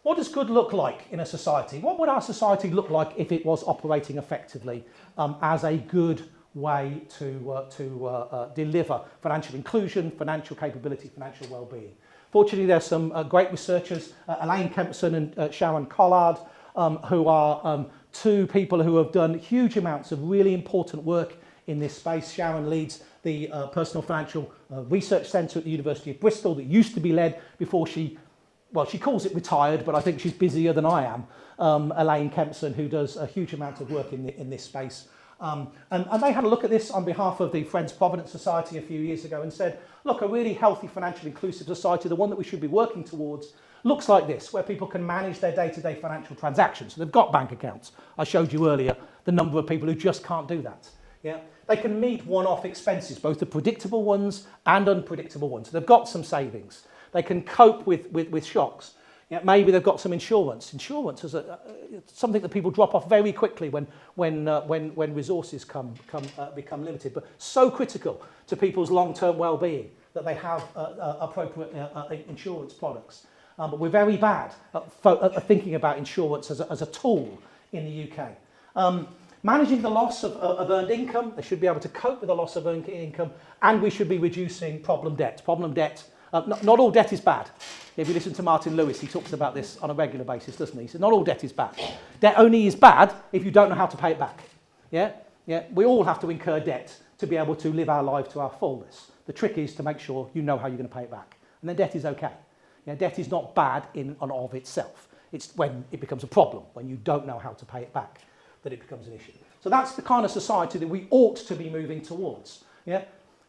what does good look like in a society? What would our society look like if it was operating effectively as a good way to deliver financial inclusion, financial capability, financial well-being? Fortunately, there's some great researchers, Elaine Kempson and Sharon Collard, who are 2 people who have done huge amounts of really important work in this space. Sharon leads the Personal Financial Research Centre at the University of Bristol that used to be led before she calls it retired, but I think she's busier than I am. Elaine Kempson, who does a huge amount of work in this space. And they had a look at this on behalf of the Friends Providence Society a few years ago and said, look, a really healthy, financially inclusive society, the one that we should be working towards, looks like this, where people can manage their day-to-day financial transactions. So they've got bank accounts. I showed you earlier the number of people who just can't do that. Yeah, they can meet one-off expenses, both the predictable ones and unpredictable ones. So they've got some savings. They can cope with shocks. Yeah, maybe they've got some insurance. Insurance is something that people drop off very quickly when resources become limited, but so critical to people's long-term well-being that they have appropriate insurance products. But we're very bad at thinking about insurance as a tool in the UK. Managing the loss of earned income, they should be able to cope with the loss of earned income, and we should be reducing problem debt. Not all debt is bad. If you listen to Martin Lewis, he talks about this on a regular basis, doesn't he? He says not all debt is bad. Debt only is bad if you don't know how to pay it back. Yeah? We all have to incur debt to be able to live our life to our fullness. The trick is to make sure you know how you're going to pay it back. And then debt is okay. Yeah, debt is not bad in and of itself. It's when it becomes a problem, when you don't know how to pay it back, that it becomes an issue. So that's the kind of society that we ought to be moving towards. Yeah?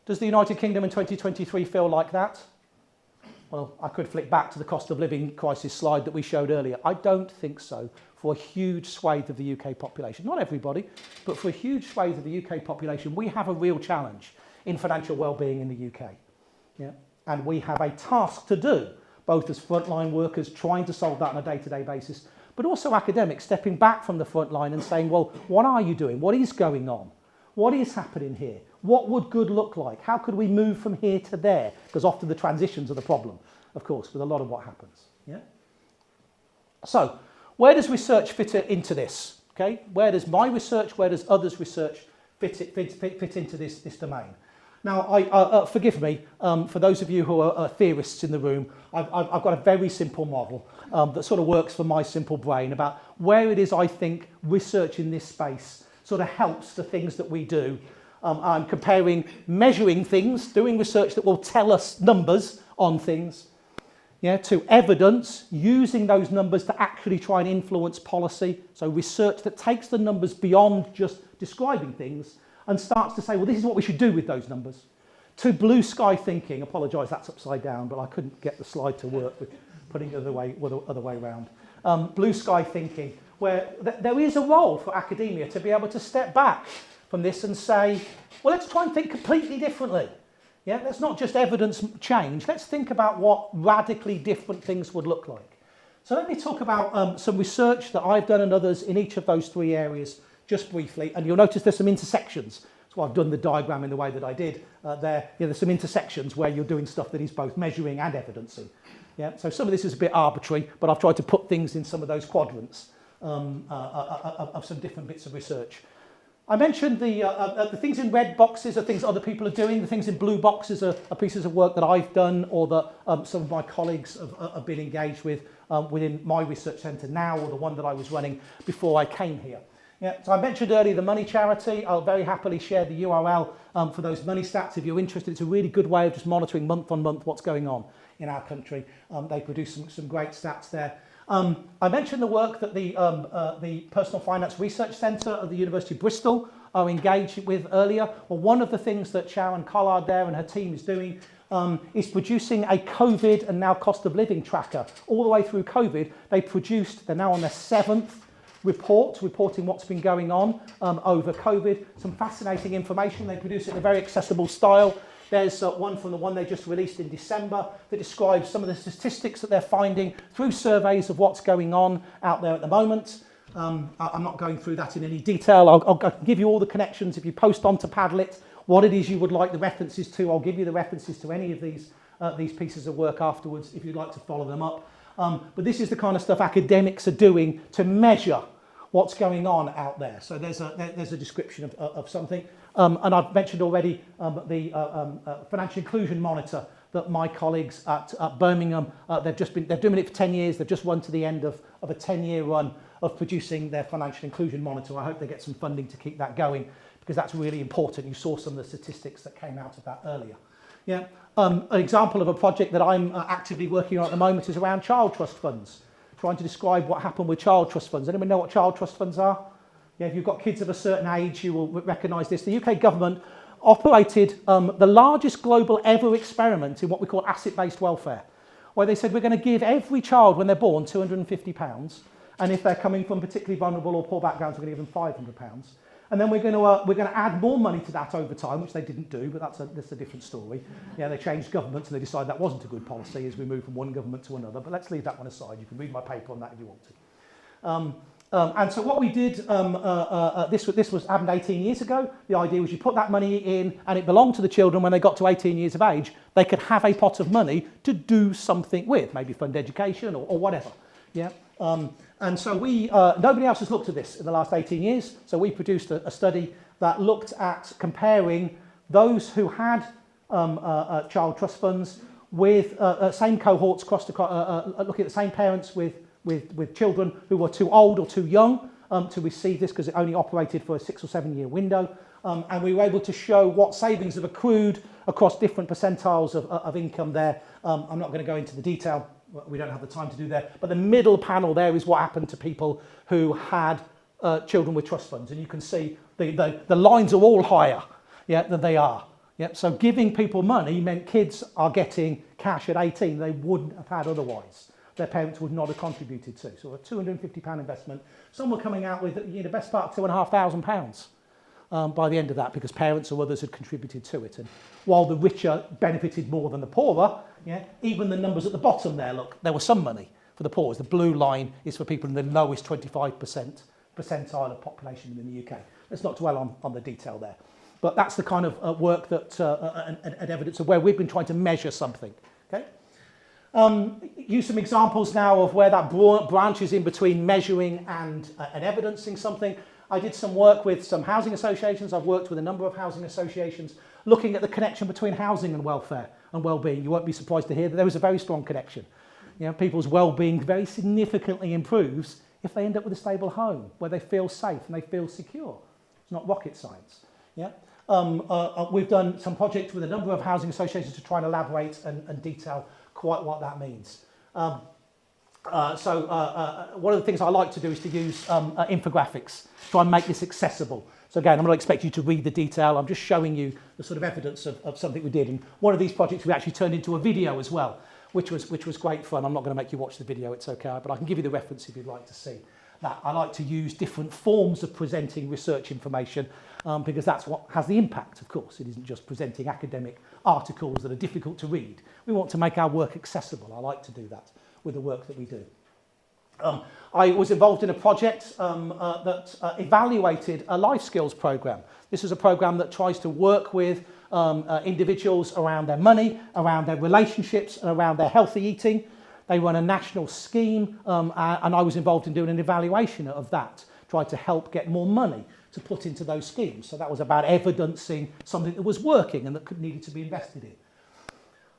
Does the United Kingdom in 2023 feel like that? Well, I could flick back to the cost of living crisis slide that we showed earlier. I don't think so for a huge swathe of the UK population. Not everybody, but for a huge swathe of the UK population, we have a real challenge in financial well-being in the UK. Yeah? And we have a task to do, both as frontline workers trying to solve that on a day-to-day basis, but also academics stepping back from the front line and saying, well, what are you doing? What is going on? What is happening here? What would good look like? How could we move from here to there? Because often the transitions are the problem, of course, with a lot of what happens. Yeah. So, where does research fit into this? Okay, where does my research, where does others' research fit into this domain? Now, forgive me, for those of you who are theorists in the room, I've got a very simple model that sort of works for my simple brain about where it is I think research in this space sort of helps the things that we do. I'm comparing measuring things, doing research that will tell us numbers on things, yeah, to evidence, using those numbers to actually try and influence policy. So research that takes the numbers beyond just describing things and starts to say, well, this is what we should do with those numbers. To blue sky thinking, apologise, that's upside down, but I couldn't get the slide to work with putting it the other way around. Blue sky thinking, where there is a role for academia to be able to step back from this and say, well, let's try and think completely differently. Yeah, let's not just evidence change. Let's think about what radically different things would look like. So let me talk about some research that I've done and others in each of those three areas just briefly. And you'll notice there's some intersections. That's why I've done the diagram in the way that I did there. Yeah, there's some intersections where you're doing stuff that is both measuring and evidencing. Yeah, so some of this is a bit arbitrary, but I've tried to put things in some of those quadrants of some different bits of research. I mentioned the things in red boxes are things other people are doing. The things in blue boxes are pieces of work that I've done or that some of my colleagues have been engaged with within my research centre now, or the one that I was running before I came here. Yeah, so I mentioned earlier the money charity. I'll very happily share the URL for those money stats if you're interested. It's a really good way of just monitoring month on month what's going on in our country. They produce some great stats there. I mentioned the work that the Personal Finance Research Centre at the University of Bristol are engaged with earlier. Well, one of the things that Sharon Collard there and her team is doing is producing a COVID and now cost of living tracker. All the way through COVID, they're now on their 7th report, reporting what's been going on over COVID. Some fascinating information. They produce it in a very accessible style. There's one from the one they just released in December that describes some of the statistics that they're finding through surveys of what's going on out there at the moment. I'm not going through that in any detail. I'll give you all the connections. If you post onto Padlet what it is you would like the references to, I'll give you the references to any of these pieces of work afterwards if you'd like to follow them up. But this is the kind of stuff academics are doing to measure what's going on out there. So there's a description of something. And I've mentioned already the Financial Inclusion Monitor that my colleagues at Birmingham, they're doing it for 10 years. They've just run to the end of a 10-year run of producing their Financial Inclusion Monitor. I hope they get some funding to keep that going because that's really important. You saw some of the statistics that came out of that earlier. Yeah. An example of a project that I'm actively working on at the moment is around child trust funds, trying to describe what happened with child trust funds. Anyone know what child trust funds are? Yeah, if you've got kids of a certain age, you will recognise this. The UK government operated the largest global ever experiment in what we call asset-based welfare, where they said we're going to give every child when they're born £250, and if they're coming from particularly vulnerable or poor backgrounds, we're going to give them £500. And then we're going to add more money to that over time, which they didn't do, but that's a different story. Yeah, they changed governments and they decided that wasn't a good policy as we move from one government to another. But let's leave that one aside. You can read my paper on that if you want to. And so what we did, this happened 18 years ago. The idea was you put that money in and it belonged to the children. When they got to 18 years of age, they could have a pot of money to do something with, maybe fund education or whatever. Yeah. And so nobody else has looked at this in the last 18 years. So we produced a study that looked at comparing those who had child trust funds with same cohorts, looking at the same parents with children who were too old or too young to receive this because it only operated for a 6 or 7 year window. And we were able to show what savings have accrued across different percentiles of income there. I'm not going to go into the detail. We don't have the time to do that. But the middle panel there is what happened to people who had children with trust funds. And you can see the lines are all higher than they are. Yeah, so giving people money meant kids are getting cash at 18 they wouldn't have had otherwise. Their parents would not have contributed to. So a £250 investment. Some were coming out with the best part of £2,500 by the end of that because parents or others had contributed to it. And while the richer benefited more than the poorer, even the numbers at the bottom there, look, there was some money for the poor. The blue line is for people in the lowest 25% percentile of population in the UK. Let's not dwell on the detail there. But that's the kind of work that and evidence of where we've been trying to measure something. Okay. Use some examples now of where that branches in between measuring and evidencing something. I did some work with some housing associations. I've worked with a number of housing associations looking at the connection between housing and welfare and well-being. You won't be surprised to hear that there is a very strong connection. People's well-being very significantly improves if they end up with a stable home where they feel safe and they feel secure. It's not rocket science. Yeah. We've done some projects with a number of housing associations to try and elaborate and detail quite what that means. One of the things I like to do is to use infographics, try and make this accessible. So again, I'm not expecting you to read the detail, I'm just showing you the sort of evidence of something we did. And one of these projects we actually turned into a video as well, which was great fun. I'm not going to make you watch the video, it's okay, but I can give you the reference if you'd like to see that. I like to use different forms of presenting research information because that's what has the impact, of course. It isn't just presenting academic articles that are difficult to read. We want to make our work accessible. I like to do that with the work that we do. I was involved in a project that evaluated a life skills program. This is a program that tries to work with individuals around their money, around their relationships, and around their healthy eating. They run a national scheme, and I was involved in doing an evaluation of that, tried to help get more money to put into those schemes. So that was about evidencing something that was working and that needed to be invested in.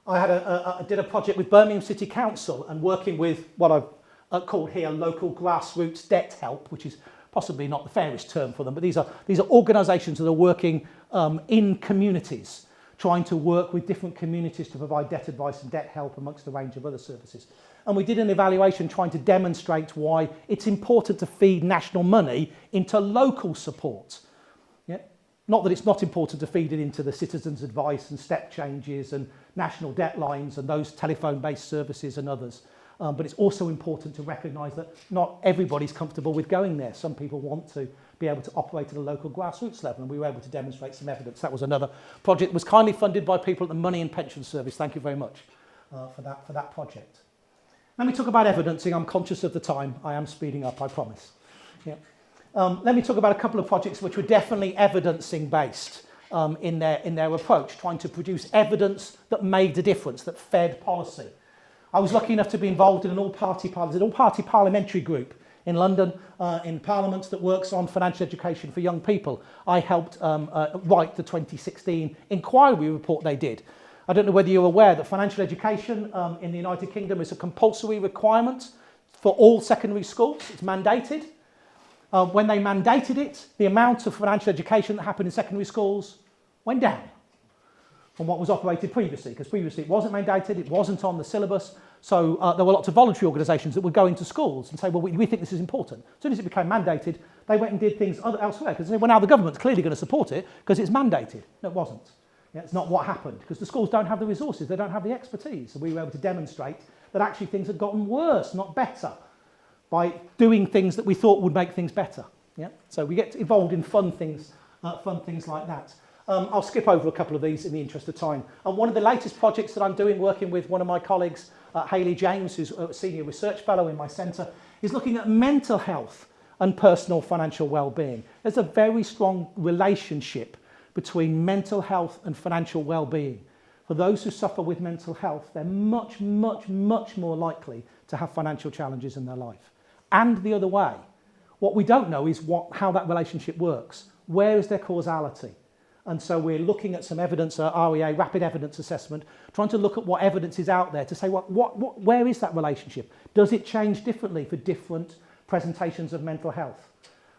I did a project with Birmingham City Council and working with what I've called here local grassroots debt help, which is possibly not the fairest term for them, but these are organisations that are working in communities, trying to work with different communities to provide debt advice and debt help amongst a range of other services. And we did an evaluation trying to demonstrate why it's important to feed national money into local support. Yeah? Not that it's not important to feed it into the citizens' advice and step changes and national debt lines and those telephone-based services and others. But it's also important to recognise that not everybody's comfortable with going there. Some people want to be able to operate at a local grassroots level, and we were able to demonstrate some evidence. That was another project that was kindly funded by people at the Money and Pension Service. Thank you very much for that project. Let me talk about evidencing. I'm conscious of the time. I am speeding up, I promise. Yeah. Let me talk about a couple of projects which were definitely evidencing based in their approach, trying to produce evidence that made a difference, that fed policy. I was lucky enough to be involved in an all-party parliamentary group in London, in Parliament, that works on financial education for young people. I helped write the 2016 inquiry report they did. I don't know whether you're aware that financial education in the United Kingdom is a compulsory requirement for all secondary schools. It's mandated. When they mandated it, the amount of financial education that happened in secondary schools went down from what was operated previously, because previously it wasn't mandated, it wasn't on the syllabus, so there were lots of voluntary organisations that would go into schools and say, well, we think this is important. As soon as it became mandated, they went and did things elsewhere, because they said, well, now the government's clearly going to support it because it's mandated. No, it wasn't. Yeah, it's not what happened, because the schools don't have the resources, they don't have the expertise, so we were able to demonstrate that actually things had gotten worse, not better, by doing things that we thought would make things better. Yeah? So we get involved in fun things like that. I'll skip over a couple of these in the interest of time. And one of the latest projects that I'm doing, working with one of my colleagues, Hayley James, who's a senior research fellow in my centre, is looking at mental health and personal financial well-being. There's a very strong relationship between mental health and financial well-being. For those who suffer with mental health, they're much, much, much more likely to have financial challenges in their life. And the other way. What we don't know is how that relationship works. Where is their causality? And so we're looking at some evidence, REA, rapid evidence assessment, trying to look at what evidence is out there to say, where is that relationship? Does it change differently for different presentations of mental health?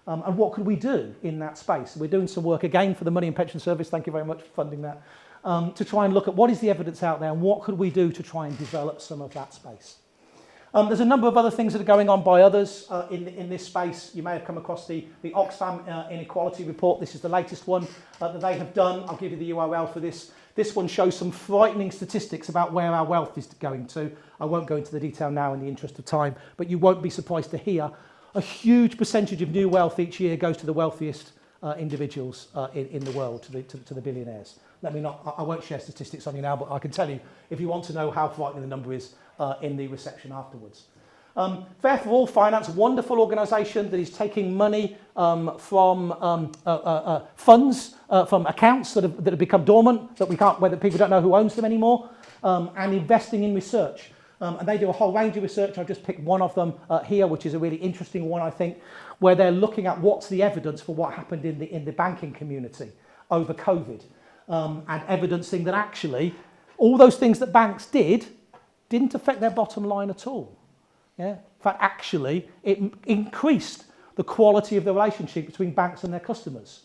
And what could we do in that space? We're doing some work again for the Money and Pension Service, thank you very much for funding that, to try and look at what is the evidence out there and what could we do to try and develop some of that space. There's a number of other things that are going on by others in this space. You may have come across the Oxfam Inequality Report. This is the latest one that they have done. I'll give you the URL for this. This one shows some frightening statistics about where our wealth is going to. I won't go into the detail now in the interest of time, but you won't be surprised to hear a huge percentage of new wealth each year goes to the wealthiest individuals in the world, to the billionaires. I won't share statistics on you now, but I can tell you, if you want to know how frightening the number is, in the reception afterwards. Fair for All Finance, a wonderful organisation that is taking money from funds, from accounts that have become dormant, whether people don't know who owns them anymore, and investing in research. And they do a whole range of research. I've just picked one of them here, which is a really interesting one, I think, where they're looking at what's the evidence for what happened in the banking community over COVID, and evidencing that actually all those things that banks didn't affect their bottom line at all. Yeah? In fact, actually, it increased the quality of the relationship between banks and their customers.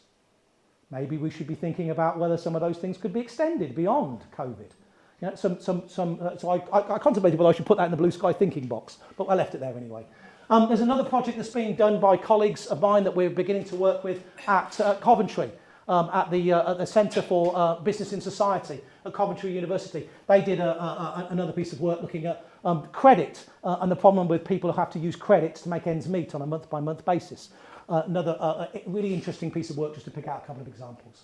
Maybe we should be thinking about whether some of those things could be extended beyond COVID. Yeah, so I contemplated whether I should put that in the blue sky thinking box, but I left it there anyway. There's another project that's being done by colleagues of mine that we're beginning to work with at Coventry, at the Centre for Business in Society at Coventry University. They did another piece of work looking at credit and the problem with people who have to use credits to make ends meet on a month-by-month basis. Another really interesting piece of work, just to pick out a couple of examples.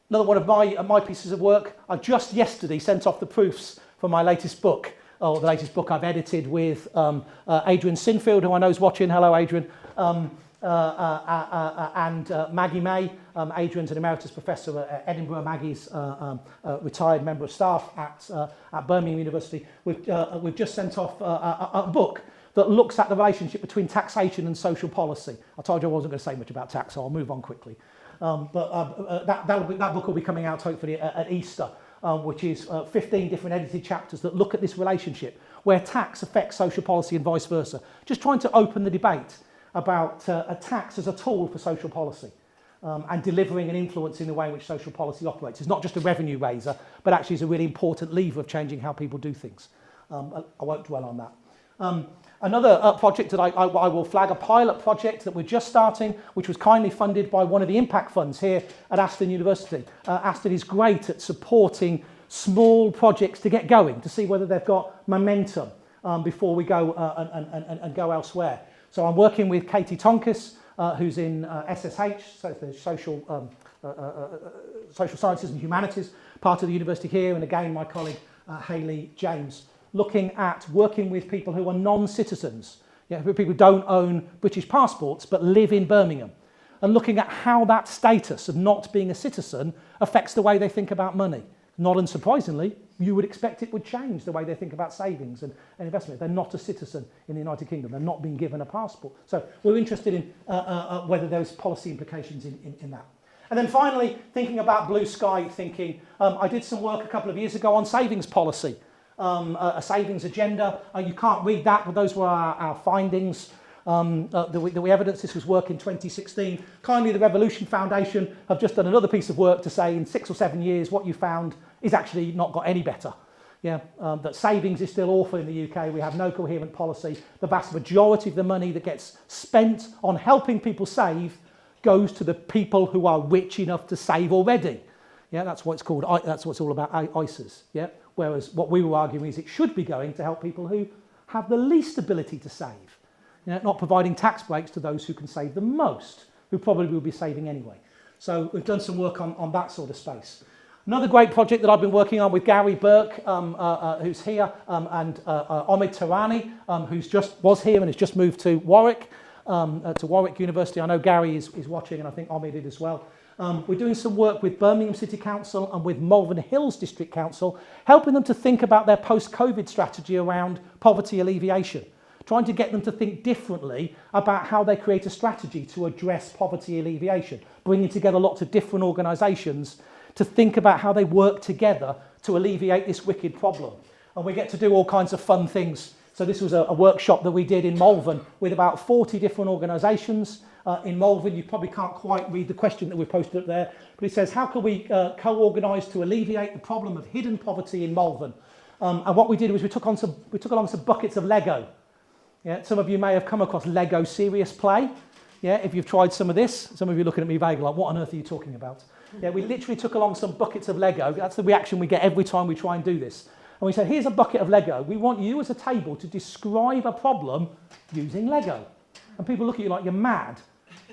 Another one of my pieces of work, I just yesterday sent off the proofs for my latest book, or the latest book I've edited with Adrian Sinfield, who I know is watching. Hello, Adrian. And Maggie May. Adrian's an emeritus professor at Edinburgh. Maggie's retired member of staff at Birmingham University. We've just sent off a book that looks at the relationship between taxation and social policy. I told you I wasn't going to say much about tax, so I'll move on quickly. That book will be coming out hopefully at Easter, which is 15 different edited chapters that look at this relationship where tax affects social policy and vice versa. Just trying to open the debate about a tax as a tool for social policy and delivering and influencing the way in which social policy operates. It's not just a revenue raiser, but actually is a really important lever of changing how people do things. I won't dwell on that. Another project that I will flag, a pilot project that we're just starting, which was kindly funded by one of the impact funds here at Aston University. Aston is great at supporting small projects to get going, to see whether they've got momentum before we go and go elsewhere. So I'm working with Katie Tonkis, who's in SSH, so the social sciences and humanities part of the university here, and again my colleague Hayley James, looking at working with people who are non-citizens, people who don't own British passports but live in Birmingham, and looking at how that status of not being a citizen affects the way they think about money. Not unsurprisingly, you would expect it would change the way they think about savings and investment. They're not a citizen in the United Kingdom. They're not being given a passport. So we're interested in whether there's policy implications in that. And then finally, thinking about blue sky thinking, I did some work a couple of years ago on savings policy. A savings agenda. You can't read that, but those were our findings that we evidenced. This was work in 2016. Kindly, the Revolution Foundation have just done another piece of work to say in 6 or 7 years what you found is actually not got any better. That savings is still awful in the UK. We have no coherent policy. The vast majority of the money that gets spent on helping people save goes to the people who are rich enough to save already. That's what it's called. That's what it's all about, ISAs. Whereas what we were arguing is it should be going to help people who have the least ability to save, not providing tax breaks to those who can save the most, who probably will be saving anyway. So we've done some work on that sort of space. Another great project that I've been working on with Gary Burke, who's here, and Omid Tarani, who's was here and has just moved to Warwick University. I know Gary is watching, and I think Omid did as well. We're doing some work with Birmingham City Council and with Malvern Hills District Council, helping them to think about their post-COVID strategy around poverty alleviation, trying to get them to think differently about how they create a strategy to address poverty alleviation, bringing together lots of different organisations to think about how they work together to alleviate this wicked problem. And we get to do all kinds of fun things. So this was a workshop that we did in Malvern with about 40 different organisations. In Malvern, you probably can't quite read the question that we posted up there, but it says, how can we co-organise to alleviate the problem of hidden poverty in Malvern? And what we did was we took along some buckets of Lego. Some of you may have come across Lego Serious Play. If you've tried some of this, some of you looking at me vaguely like, what on earth are you talking about? We literally took along some buckets of Lego. That's the reaction we get every time we try and do this. And we said, here's a bucket of Lego. We want you as a table to describe a problem using Lego. And people look at you like you're mad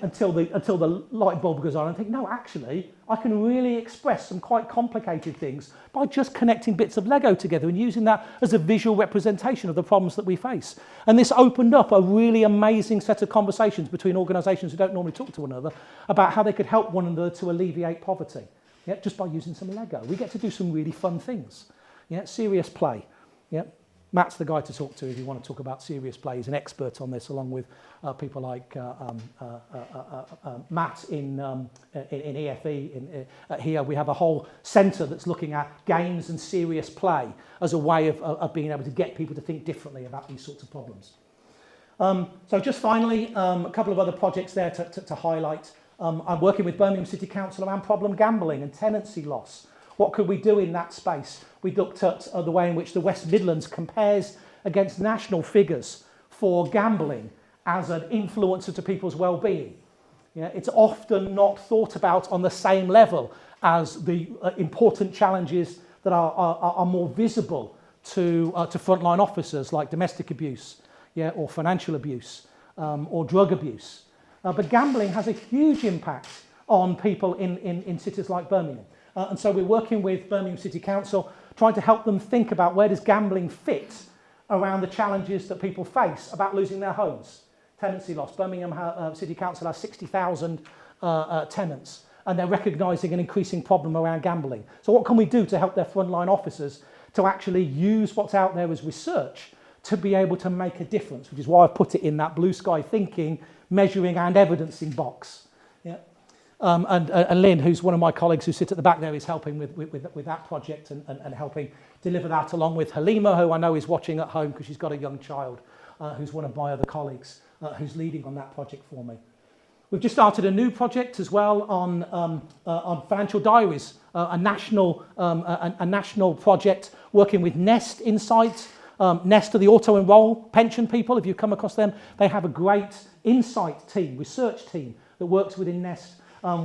until the light bulb goes on and think, no, actually, I can really express some quite complicated things by just connecting bits of Lego together and using that as a visual representation of the problems that we face. And this opened up a really amazing set of conversations between organisations who don't normally talk to one another about how they could help one another to alleviate poverty, just by using some Lego. We get to do some really fun things. Serious play. Matt's the guy to talk to if you want to talk about serious play. He's an expert on this, along with people like Matt in EFE. Here we have a whole centre that's looking at games and serious play as a way of being able to get people to think differently about these sorts of problems. So just finally, a couple of other projects there to highlight. I'm working with Birmingham City Council around problem gambling and tenancy loss. What could we do in that space? We looked at the way in which the West Midlands compares against national figures for gambling as an influencer to people's well-being. Yeah, it's often not thought about on the same level as the important challenges that are more visible to frontline officers, like domestic abuse, yeah, or financial abuse, or drug abuse. But gambling has a huge impact on people in cities like Birmingham. And so we're working with Birmingham City Council, trying to help them think about where does gambling fit around the challenges that people face about losing their homes. Tenancy loss. Birmingham City Council has 60,000 tenants, and they're recognising an increasing problem around gambling. So what can we do to help their frontline officers to actually use what's out there as research to be able to make a difference, which is why I've put it in that blue sky thinking, measuring and evidencing box. Yeah. And Lynn, who's one of my colleagues who sits at the back there, is helping with that project and helping deliver that, along with Halima, who I know is watching at home because she's got a young child, who's one of my other colleagues, who's leading on that project for me. We've just started a new project as well on financial diaries, a national project working with Nest Insights. Nest are the auto-enroll pension people. If you come across them, they have a great insight team, research team that works within Nest.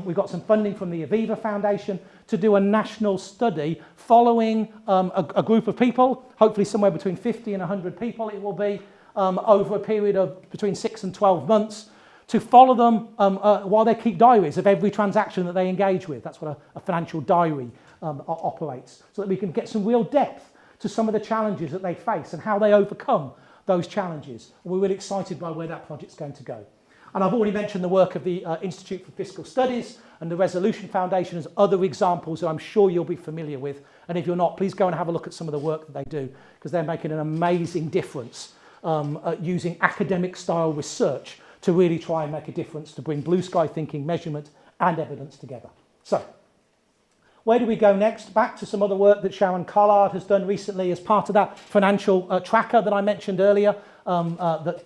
We've got some funding from the Aviva Foundation to do a national study following a group of people, hopefully somewhere between 50 and 100 people it will be, over a period of between 6 and 12 months, to follow them while they keep diaries of every transaction that they engage with. That's what a financial diary operates, so that we can get some real depth to some of the challenges that they face and how they overcome those challenges. We're really excited by where that project's going to go. And I've already mentioned the work of the Institute for Fiscal Studies and the Resolution Foundation as other examples that I'm sure you'll be familiar with. And if you're not, please go and have a look at some of the work that they do, because they're making an amazing difference using academic style research to really try and make a difference to bring blue sky thinking, measurement and evidence together. So, where do we go next? Back to some other work that Sharon Collard has done recently as part of that financial tracker that I mentioned earlier, that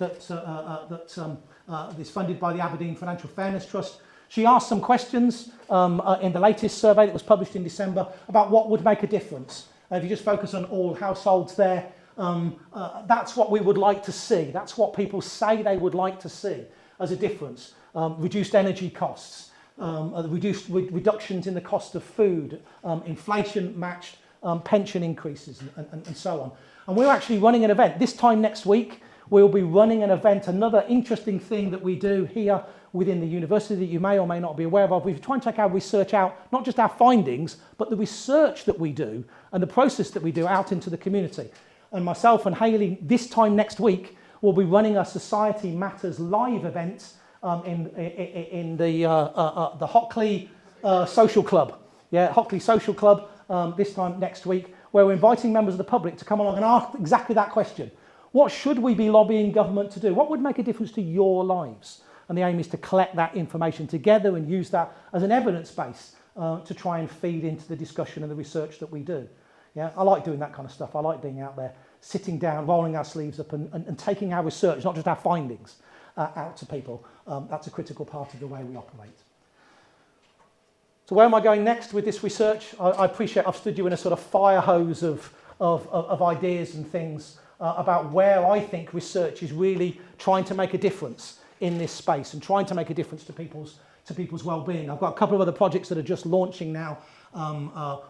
is funded by the Aberdeen Financial Fairness Trust. She asked some questions in the latest survey that was published in December about what would make a difference. If you just focus on all households there, that's what we would like to see. That's what people say they would like to see as a difference. Reduced energy costs, reductions in the cost of food, inflation-matched pension increases, and so on. And we're actually running an event this time next week. We'll be running an event, another interesting thing that we do here within the university that you may or may not be aware of. We try and take our research out, not just our findings, but the research that we do and the process that we do out into the community. And myself and Hayley, this time next week, will be running a Society Matters live event in the Hockley Social Club. Yeah, Hockley Social Club this time next week, where we're inviting members of the public to come along and ask exactly that question. What should we be lobbying government to do? What would make a difference to your lives? And the aim is to collect that information together and use that as an evidence base to try and feed into the discussion and the research that we do. Yeah, I like doing that kind of stuff. I like being out there, sitting down, rolling our sleeves up and taking our research, not just our findings, out to people. That's a critical part of the way we operate. So where am I going next with this research? I appreciate I've stood you in a sort of fire hose of ideas and things about where I think research is really trying to make a difference in this space and trying to make a difference to people's well-being. I've got a couple of other projects that are just launching now.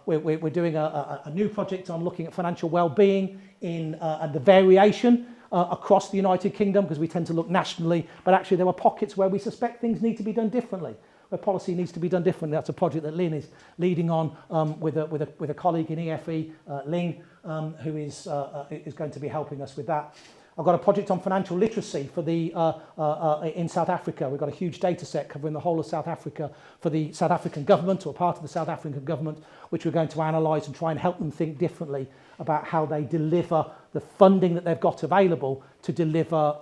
We're doing a new project on looking at financial well-being and the variation across the United Kingdom, because we tend to look nationally, but actually there are pockets where we suspect things need to be done differently, where policy needs to be done differently. That's a project that Lynn is leading on with a colleague in EFE, Ling, who is going to be helping us with that. I've got a project on financial literacy for the in South Africa. We've got a huge data set covering the whole of South Africa for the South African government, or part of the South African government, which we're going to analyse and try and help them think differently about how they deliver the funding that they've got available to deliver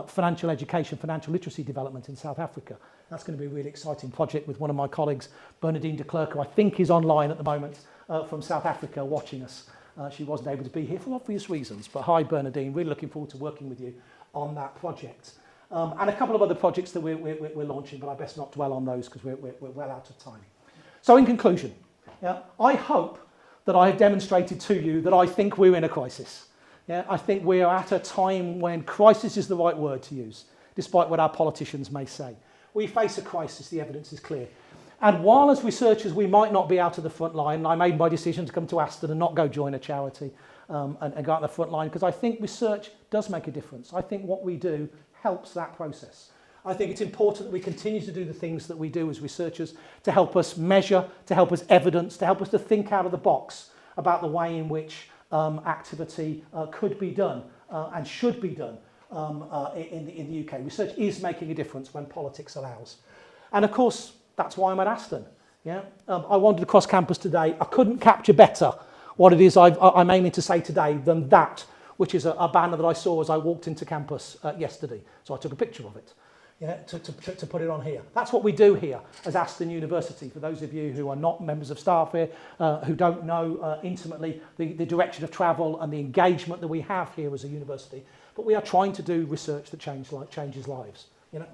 financial education, financial literacy development in South Africa. That's going to be a really exciting project with one of my colleagues, Bernadine de Klerk, who I think is online at the moment from South Africa watching us. She wasn't able to be here for obvious reasons, but hi Bernadine, really looking forward to working with you on that project. And a couple of other projects that we're launching, but I best not dwell on those because we're well out of time. So in conclusion, Yeah? I hope that I have demonstrated to you that I think we're in a crisis. Yeah? I think we are at a time when crisis is the right word to use, despite what our politicians may say. We face a crisis, the evidence is clear. And while as researchers we might not be out of the front line, I made my decision to come to Aston and not go join a charity and go out the front line, because I think research does make a difference. I think what we do helps that process. I think it's important that we continue to do the things that we do as researchers to help us measure, to help us evidence, to help us to think out of the box about the way in which activity could be done and should be done in the UK. Research is making a difference when politics allows. And of course, that's why I'm at Aston. Yeah? I wandered across campus today. I couldn't capture better what it is I'm aiming to say today than that, which is a banner that I saw as I walked into campus yesterday. So I took a picture of it, yeah, to put it on here. That's what we do here as Aston University. For those of you who are not members of staff here, who don't know intimately the direction of travel and the engagement that we have here as a university, but we are trying to do research that changes lives. You know,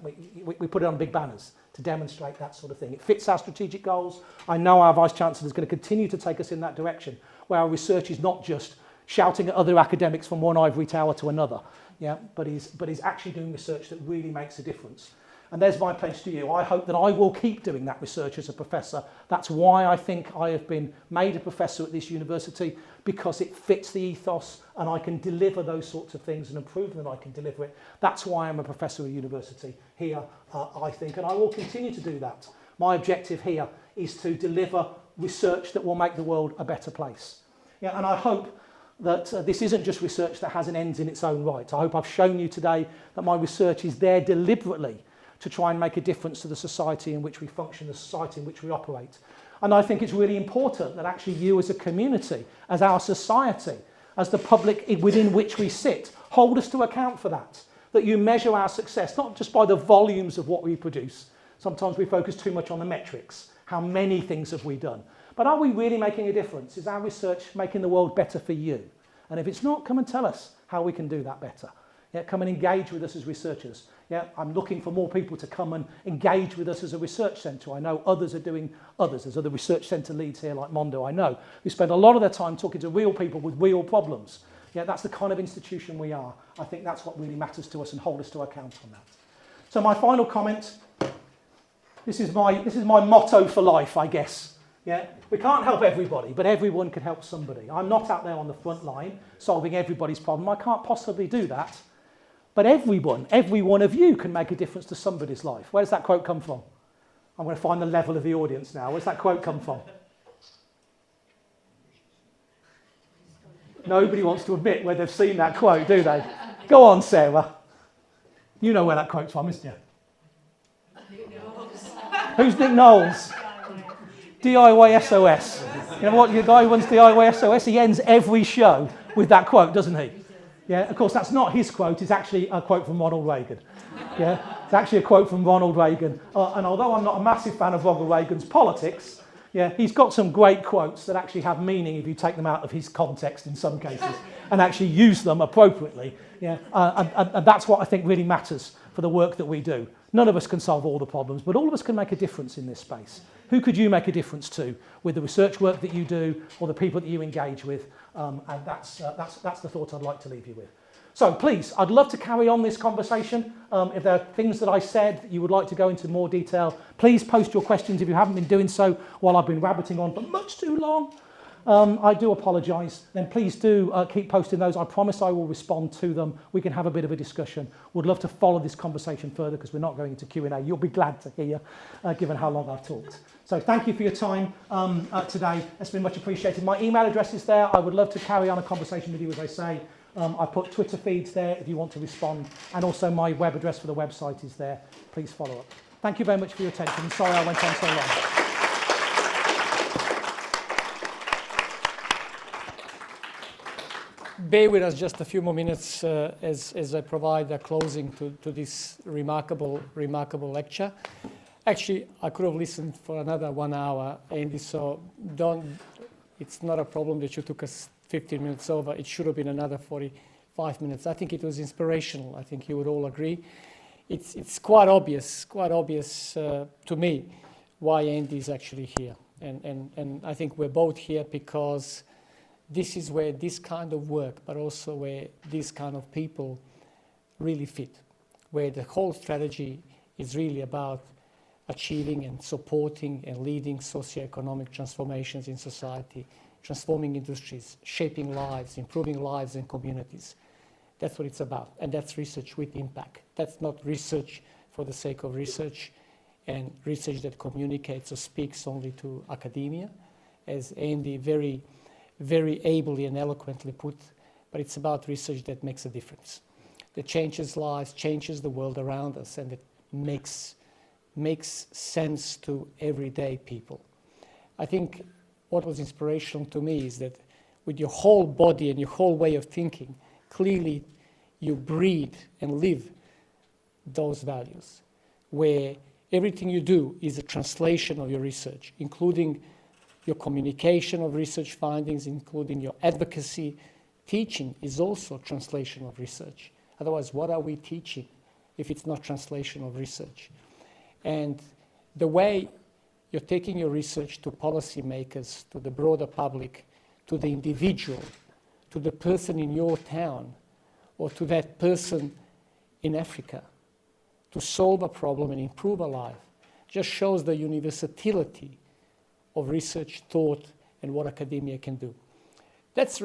we put it on big banners to demonstrate that sort of thing. It fits our strategic goals. I know our Vice-Chancellor is going to continue to take us in that direction, where our research is not just shouting at other academics from one ivory tower to another, yeah, but is actually doing research that really makes a difference. And there's my pledge to you. I hope that I will keep doing that research as a professor. That's why I think I have been made a professor at this university, because it fits the ethos and I can deliver those sorts of things and improve that I can deliver it. That's why I'm a professor at university here, I think, and I will continue to do that. My objective here is to deliver research that will make the world a better place. Yeah, and I hope that this isn't just research that has an end in its own right. I hope I've shown you today that my research is there deliberately to try and make a difference to the society in which we function, the society in which we operate. And I think it's really important that actually you as a community, as our society, as the public within which we sit, hold us to account for that. That you measure our success, not just by the volumes of what we produce. Sometimes we focus too much on the metrics. How many things have we done? But are we really making a difference? Is our research making the world better for you? And if it's not, come and tell us how we can do that better. Yeah, come and engage with us as researchers. Yeah, I'm looking for more people to come and engage with us as a research centre. I know others are doing others. There's other research centre leads here like Mondo, I know, who spend a lot of their time talking to real people with real problems. Yeah, that's the kind of institution we are. I think that's what really matters to us, and hold us to account on that. So my final comment, this is my motto for life, I guess. Yeah, we can't help everybody, but everyone can help somebody. I'm not out there on the front line solving everybody's problem. I can't possibly do that. But every one of you can make a difference to somebody's life. Where does that quote come from? I'm going to find the level of the audience now. Where's that quote come from? Nobody wants to admit where they've seen that quote, do they? Go on, Sarah. You know where that quote's from, isn't you? Who's Nick Knowles? DIY SOS. You know what? The guy who runs DIY SOS, he ends every show with that quote, doesn't he? Yeah, of course, that's not his quote. It's actually a quote from Ronald Reagan. Yeah, it's actually a quote from Ronald Reagan. And although I'm not a massive fan of Ronald Reagan's politics, yeah, he's got some great quotes that actually have meaning if you take them out of his context in some cases and actually use them appropriately. Yeah, and that's what I think really matters for the work that we do. None of us can solve all the problems, but all of us can make a difference in this space. Who could you make a difference to with the research work that you do or the people that you engage with? And that's the thought I'd like to leave you with. So please, I'd love to carry on this conversation. If there are things that I said that you would like to go into more detail, please post your questions if you haven't been doing so while I've been rabbiting on for much too long. I do apologise. Then please do keep posting those. I promise I will respond to them. We can have a bit of a discussion. Would love to follow this conversation further because we're not going into Q&A. You'll be glad to hear, given how long I've talked. So thank you for your time today. It's been much appreciated. My email address is there. I would love to carry on a conversation with you, as I say. I put Twitter feeds there if you want to respond. And also my web address for the website is there. Please follow up. Thank you very much for your attention. I'm sorry I went on so long. Bear with us just a few more minutes as I provide a closing to this remarkable lecture. Actually, I could have listened for another 1 hour, Andy, so it's not a problem that you took us 15 minutes over. It should have been another 45 minutes. I think it was inspirational. I think you would all agree. It's quite obvious to me why Andy is actually here. And I think we're both here because this is where this kind of work, but also where these kind of people really fit, where the whole strategy is really about achieving and supporting and leading socioeconomic transformations in society, transforming industries, shaping lives, improving lives and communities. That's what it's about, and that's research with impact. That's not research for the sake of research and research that communicates or speaks only to academia, as Andy very, very ably and eloquently put, but it's about research that makes a difference, that changes lives, changes the world around us, and that makes sense to everyday people. I think what was inspirational to me is that with your whole body and your whole way of thinking, clearly you breathe and live those values, where everything you do is a translation of your research, including your communication of research findings, including your advocacy. Teaching is also translation of research. Otherwise, what are we teaching if it's not translation of research? And the way you're taking your research to policymakers, to the broader public, to the individual, to the person in your town, or to that person in Africa, to solve a problem and improve a life, just shows the universality of research, thought, and what academia can do. That's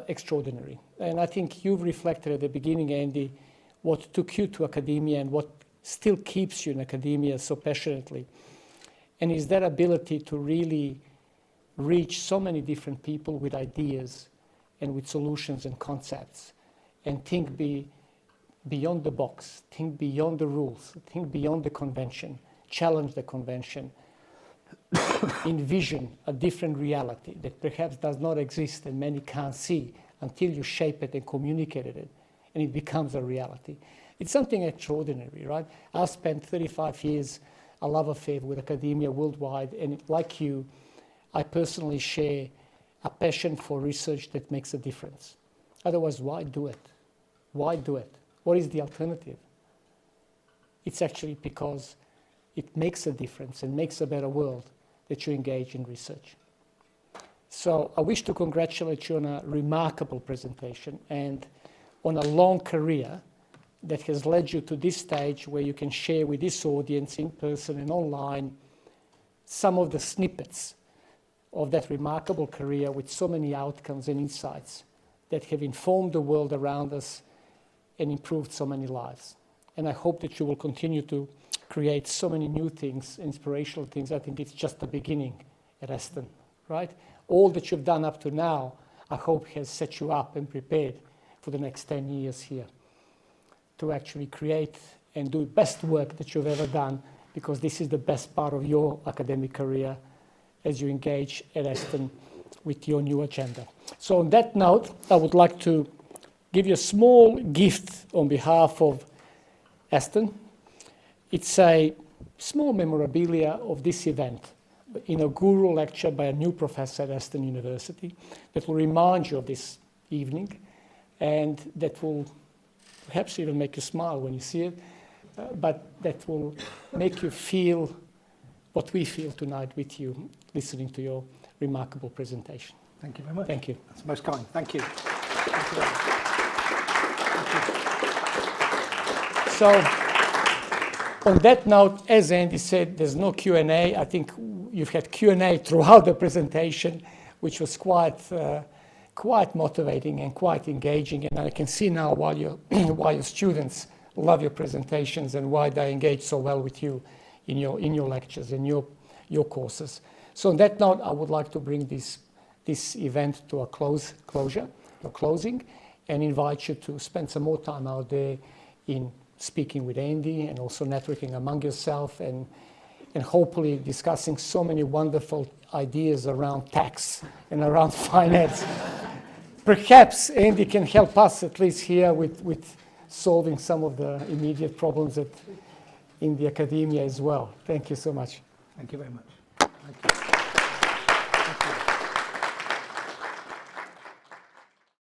extraordinary. And I think you've reflected at the beginning, Andy, what took you to academia and what still keeps you in academia so passionately. And is that ability to really reach so many different people with ideas and with solutions and concepts, and think beyond the box, think beyond the rules, think beyond the convention, challenge the convention, envision a different reality that perhaps does not exist and many can't see until you shape it and communicate it, and it becomes a reality. It's something extraordinary, right? I've spent 35 years, a love affair with academia worldwide, and like you, I personally share a passion for research that makes a difference. Otherwise, why do it? Why do it? What is the alternative? It's actually because it makes a difference and makes a better world that you engage in research. So I wish to congratulate you on a remarkable presentation and on a long career that has led you to this stage where you can share with this audience in person and online some of the snippets of that remarkable career with so many outcomes and insights that have informed the world around us and improved so many lives. And I hope that you will continue to create so many new things, inspirational things. I think it's just the beginning at Aston, right? All that you've done up to now, I hope has set you up and prepared for the next 10 years here to actually create and do best work that you've ever done, because this is the best part of your academic career as you engage at Aston with your new agenda. So on that note, I would like to give you a small gift on behalf of Aston. It's a small memorabilia of this event, inaugural lecture by a new professor at Aston University that will remind you of this evening, and that will perhaps even make you smile when you see it, but that will make you feel what we feel tonight with you, listening to your remarkable presentation. Thank you very much. Thank you. That's most kind. Thank you. Thank you very much. So, on that note, as Andy said, there's no Q&A. I think you've had Q&A throughout the presentation, which was quite motivating and quite engaging. And I can see now why your students love your presentations and why they engage so well with you in your lectures and your courses. So on that note, I would like to bring this event to a closing, and invite you to spend some more time out there in speaking with Andy and also networking among yourself and hopefully discussing so many wonderful ideas around tax and around finance. Perhaps Andy can help us at least here with solving some of the immediate problems in the academia as well. Thank you so much. Thank you very much.